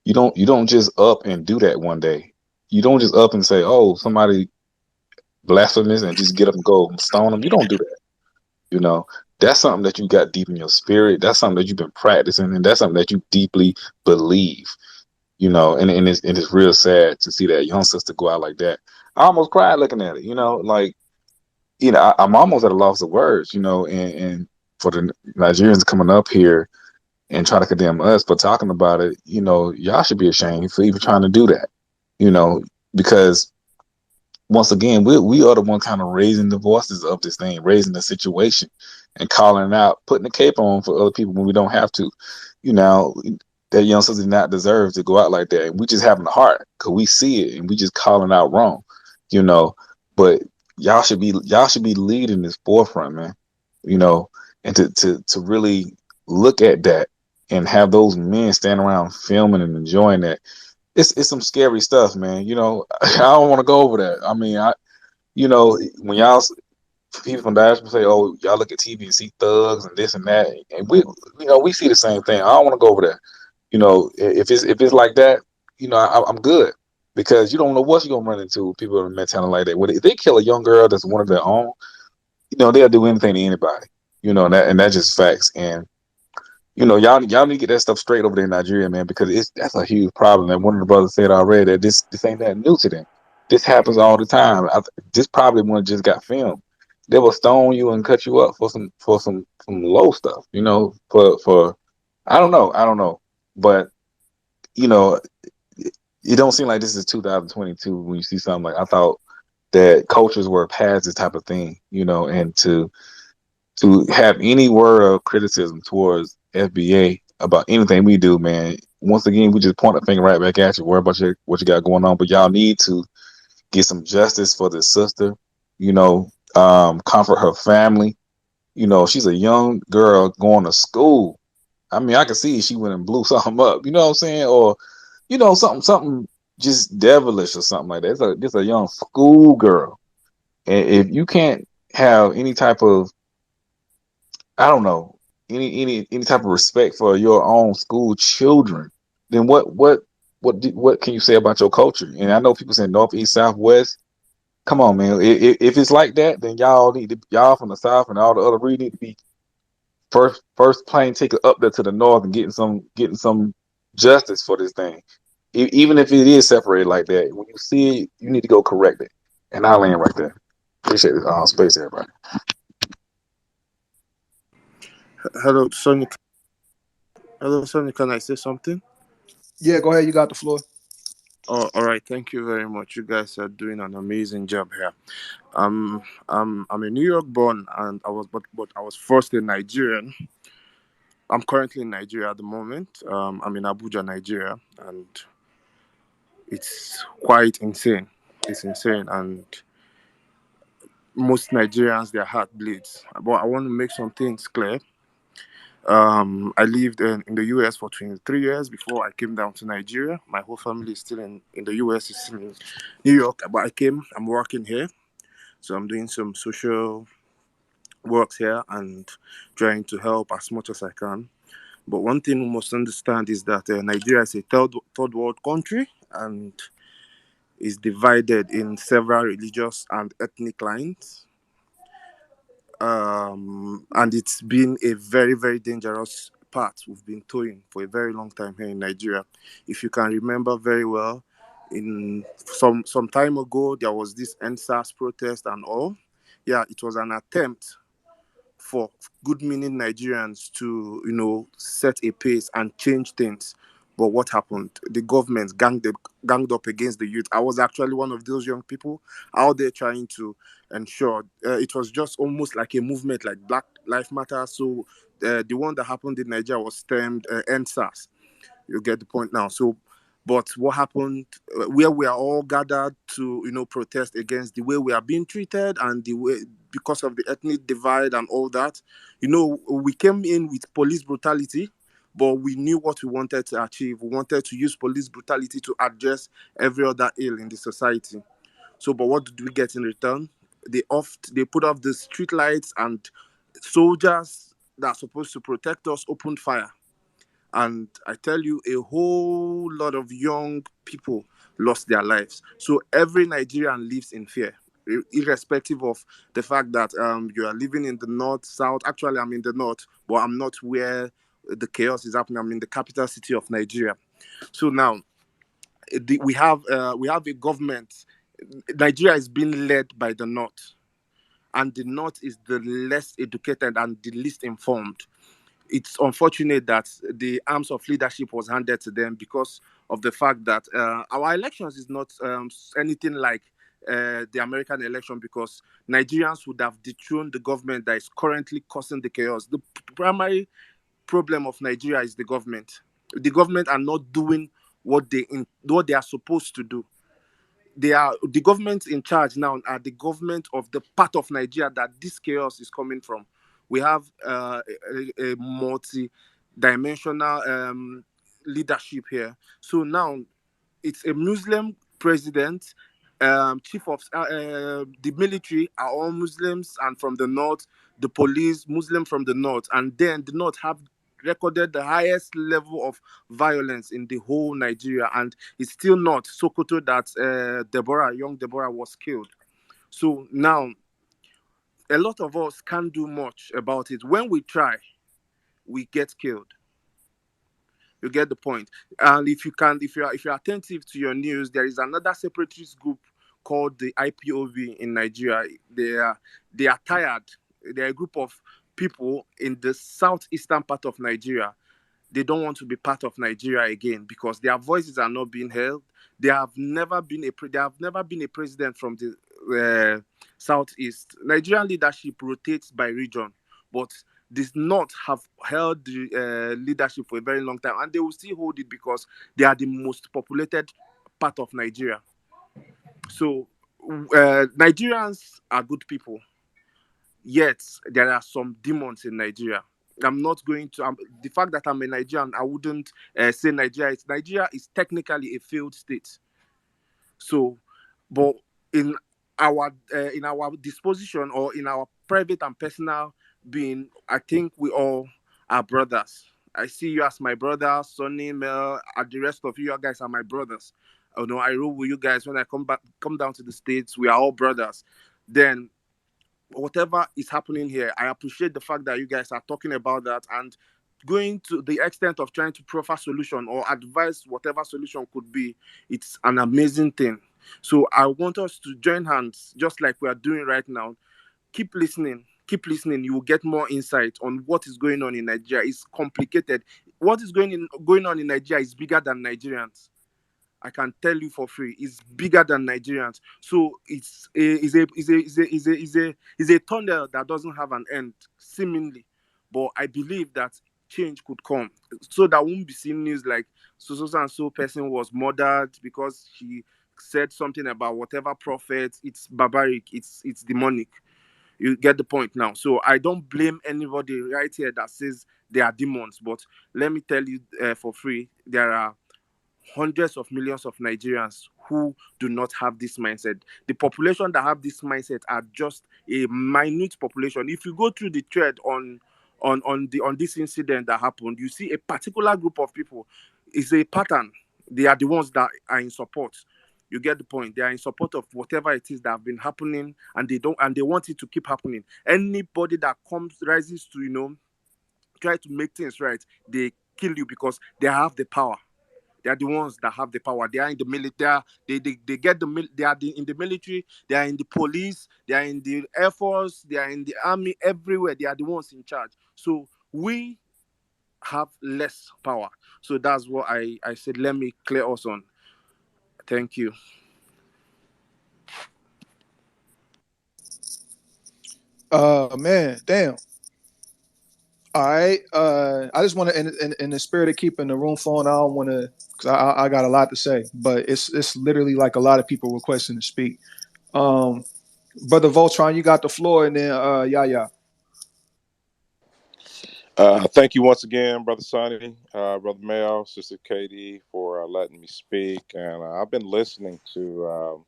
You don't just up and do that one day. You don't just up and say, oh, somebody blasphemous, and just get up and go and stone them. You don't do that. You know, that's something that you got deep in your spirit. That's something that you've been practicing, and that's something that you deeply believe. And it's real sad to see that young sister go out like that. I almost cried looking at it. Like I'm almost at a loss of words. And for the Nigerians coming up here and try to condemn us for talking about it, y'all should be ashamed for even trying to do that. Because once again, we are the one kind of raising the voices of this thing, raising the situation, and calling it out, putting the cape on for other people when we don't have to. You know, that young sister did not deserve to go out like that. And we just having the heart because we see it and we just calling out wrong. You know, but y'all should be leading this forefront, man. You know, and to really look at that and have those men stand around filming and enjoying that. It's some scary stuff, man. I don't want to go over that. I mean, when people from diaspora say, "Oh, y'all look at TV and see thugs and this and that," and we see the same thing. I don't want to go over that. If it's like that, I'm good, because you don't know what you're gonna run into. People with a mentality like that. When if they kill a young girl that's one of their own, they'll do anything to anybody. And that's just facts. And y'all need to get that stuff straight over there in Nigeria, man, because that's a huge problem. And one of the brothers said already that this ain't that new to them. This happens all the time. This probably one just got filmed. They will stone you and cut you up for some low stuff. For I don't know, but you know, it don't seem like this is 2022 when you see something like. I thought that cultures were past this type of thing, and to have any word of criticism towards FBA about anything we do, man. Once again, we just point a finger right back at you. Worry about what you got going on, but y'all need to get some justice for this sister. Comfort her family. She's a young girl going to school. I mean, I can see she went and blew something up. You know what I'm saying? Or something just devilish or something like that. It's a young school girl, and if you can't have any type of, I don't know, any type of respect for your own school children, then what can you say about your culture? And I know people say north, east, south, west. Come on, man. If it's like that, then y'all from the south and all the other regions need to be first plane ticket up there to the north and getting some justice for this thing. Even if it is separated like that, when you see it, you need to go correct it. And I'll land right there. Appreciate it. Space, everybody. Hello, Sonny. Hello, Sonny. Can I say something? Yeah, go ahead. You got the floor. Oh, all right. Thank you very much. You guys are doing an amazing job here. I'm a New York born, and but I was first a Nigerian. I'm currently in Nigeria at the moment. I'm in Abuja, Nigeria, and it's quite insane. It's insane, and most Nigerians, their heart bleeds. But I want to make some things clear. I lived in the US for 23 years before I came down to Nigeria. My whole family is still in the US, is still in New York. But I'm working here. So I'm doing some social works here and trying to help as much as I can. But one thing we must understand is that Nigeria is a third world country and is divided in several religious and ethnic lines. And it's been a very, very dangerous path we've been towing for a very long time here in Nigeria. If you can remember very well, in some time ago, there was this NSAS protest and all. Yeah, it was an attempt for good meaning Nigerians to, set a pace and change things. But what happened? The government ganged up against the youth. I was actually one of those young people out there trying to ensure it was just almost like a movement like Black Lives Matter. So the one that happened in Nigeria was termed NSAS. You get the point now. So, but what happened where we are all gathered to, protest against the way we are being treated and the way because of the ethnic divide and all that, we came in with police brutality, but we knew what we wanted to achieve. We wanted to use police brutality to address every other ill in the society. So, but what did we get in return? They put off the street lights and soldiers that are supposed to protect us opened fire. And I tell you, a whole lot of young people lost their lives. So every Nigerian lives in fear, irrespective of the fact that you are living in the north, south. Actually, I'm in the north, but I'm not where the chaos is happening. I'm in the capital city of Nigeria. So now we have a government. Nigeria is being led by the north, and the north is the less educated and the least informed. It's unfortunate that the arms of leadership was handed to them because of the fact that our elections is not anything like the American election, because Nigerians would have dethroned the government that is currently causing the chaos. The primary problem of Nigeria is the government. The government are not doing what they are supposed to do. They are the government in charge now are the government of the part of Nigeria that this chaos is coming from. We have a multi-dimensional leadership here. So now it's a Muslim president. Chief of the military are all Muslims, and from the north, the police Muslim from the north, and then the north have recorded the highest level of violence in the whole Nigeria, and it's still not Sokoto that young Deborah was killed. So now a lot of us can't do much about it. When we try, we get killed. You get the point. And if you're attentive to your news, there is another separatist group called the IPOV in Nigeria. They are tired. They're a group of people in the southeastern part of Nigeria. They don't want to be part of Nigeria again because their voices are not being heard. They have never been a president from the southeast. Nigerian leadership rotates by region, but does not have held the leadership for a very long time, and they will still hold it because they are the most populated part of Nigeria. So Nigerians are good people, yet there are some demons in Nigeria. I'm not going to the fact that I'm a Nigerian, I wouldn't say Nigeria is technically a failed state. So, but in in our disposition or in our private and personal being, I think we all are brothers. I see you as my brother, Sonny, Mel, and the rest of you guys are my brothers. You know, I roll with you guys when I come down to the States. We are all brothers. Then whatever is happening here, I appreciate the fact that you guys are talking about that and going to the extent of trying to proffer solution or advise whatever solution could be. It's an amazing thing. So I want us to join hands, just like we are doing right now. Keep listening. Keep listening. You will get more insight on what is going on in Nigeria. It's complicated. What is going on in Nigeria is bigger than Nigerians. I can tell you for free, it's bigger than Nigerians. So it's a tunnel that doesn't have an end, seemingly. But I believe that change could come. So that won't be seen news like so and so person was murdered because she said something about whatever prophet. It's barbaric, it's demonic. You get the point now. So I don't blame anybody right here that says they are demons. But let me tell you for free, there are hundreds of millions of Nigerians who do not have this mindset. The population that have this mindset are just a minute population. If you go through the thread on this incident that happened, you see a particular group of people. It's a pattern. They are the ones that are in support. You get the point. They are in support of whatever it is that have been happening, and they want it to keep happening. Anybody that rises to try to make things right, they kill you because they have the power. They are the ones that have the power. They are in the military. They get they are in the military. They are in the police. They are in the air force. They are in the army. Everywhere they are the ones in charge. So we have less power. So that's what I said. Let me clear us on. Thank you. Man, damn. All right. I just want to, in the spirit of keeping the room flowing, I don't want to, because I got a lot to say, but it's literally like a lot of people requesting to speak. Um, Brother Voltron, you got the floor, and then yeah. Thank you once again, Brother Sunny, Brother Mel, Sister KD, for letting me speak. And I've been listening to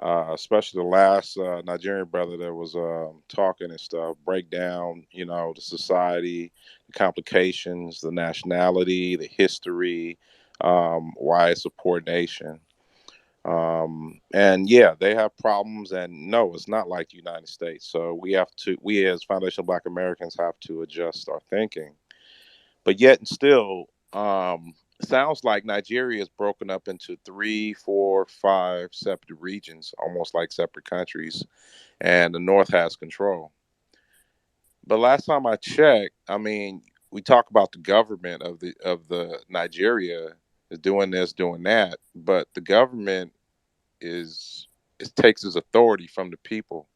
especially the last Nigerian brother that was talking and stuff, break down, the society, the complications, the nationality, the history, why it's a poor nation. And yeah, they have problems, and no, it's not like the United States. So we as foundational Black Americans have to adjust our thinking. But yet and still, sounds like Nigeria is broken up into three, four, five separate regions, almost like separate countries, and the North has control. But last time I checked, I mean, we talk about the government of the Nigeria is doing this, doing that, but the government is it takes its authority from the people.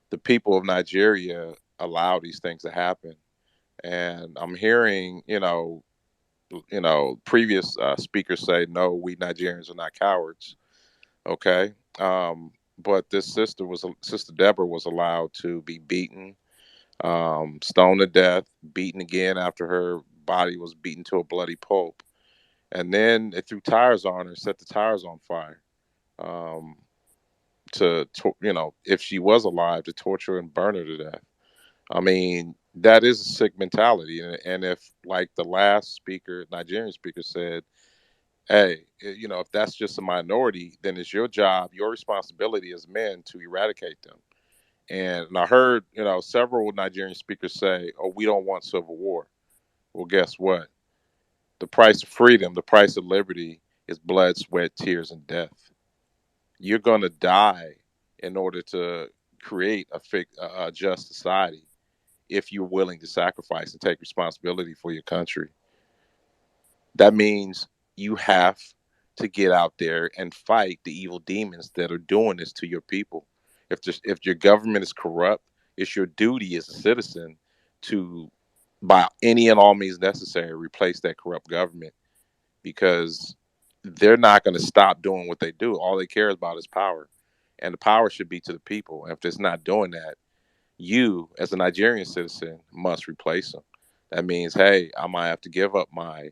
The people of Nigeria allow these things to happen, and I'm hearing, previous speakers say, no, we Nigerians are not cowards. Okay. But this sister Deborah was allowed to be beaten, stoned to death, beaten again after her body was beaten to a bloody pulp. And then they threw tires on her, set the tires on fire. Um, if she was alive, to torture and burn her to death. I mean, that is a sick mentality. And if, like the last speaker, Nigerian speaker said, hey, if that's just a minority, then it's your job, your responsibility as men to eradicate them. And I heard, several Nigerian speakers say, oh, we don't want civil war. Well, guess what? The price of freedom, the price of liberty is blood, sweat, tears, and death. You're going to die in order to create a just society if you're willing to sacrifice and take responsibility for your country. That means you have to get out there and fight the evil demons that are doing this to your people. If your government is corrupt, it's your duty as a citizen to, by any and all means necessary, replace that corrupt government, because they're not going to stop doing what they do. All they care about is power, and the power should be to the people. And if it's not doing that, you as a Nigerian citizen must replace them. That means, hey, I might have to give up my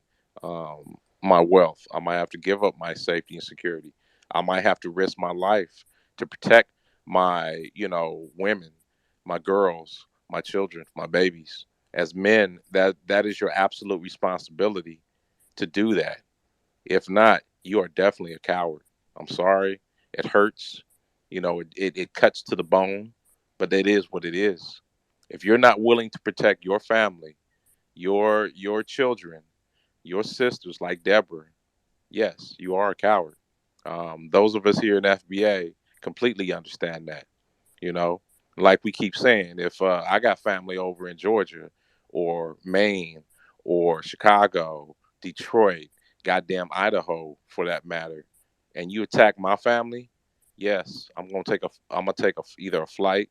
wealth. I might have to give up my safety and security. I might have to risk my life to protect my, women, my girls, my children, my babies. As men, that is your absolute responsibility to do that. If not, you are definitely a coward. I'm sorry. It hurts. It cuts to the bone, but it is what it is. If you're not willing to protect your family, your children, your sisters like Deborah, yes, you are a coward. Those of us here in FBA completely understand that. You know, like we keep saying, if I got family over in Georgia or Maine or Chicago, Detroit, goddamn Idaho for that matter, and you attack my family, yes, I'm gonna take either a flight,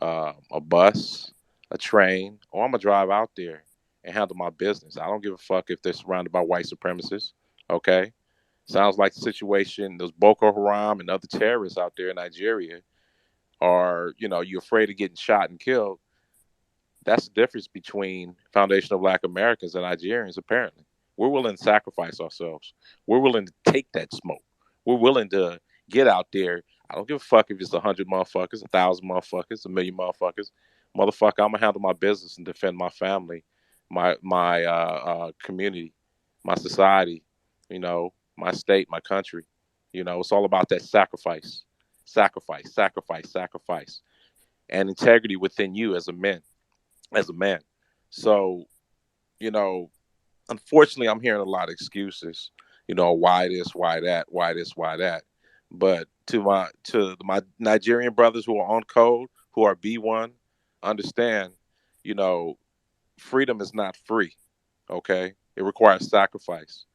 a bus, a train, or I'm gonna drive out there and handle my business. I don't give a fuck if they're surrounded by white supremacists. Okay, sounds like the situation. There's Boko Haram and other terrorists out there in Nigeria, or you're afraid of getting shot and killed. That's the difference between foundational Black Americans and Nigerians. Apparently, we're willing to sacrifice ourselves. We're willing to take that smoke. We're willing to get out there. I don't give a fuck if it's 100 motherfuckers, 1,000 motherfuckers, 1,000,000 motherfuckers. Motherfucker, I'm gonna handle my business and defend my family, my community, my society, my state, my country. It's all about that sacrifice, sacrifice, sacrifice, sacrifice, and integrity within you as a man. So, you know, unfortunately, I'm hearing a lot of excuses. Why this, why that, why this, why that. But to my Nigerian brothers who are on code, who are B1, understand, you know, freedom is not free. Okay, it requires sacrifice.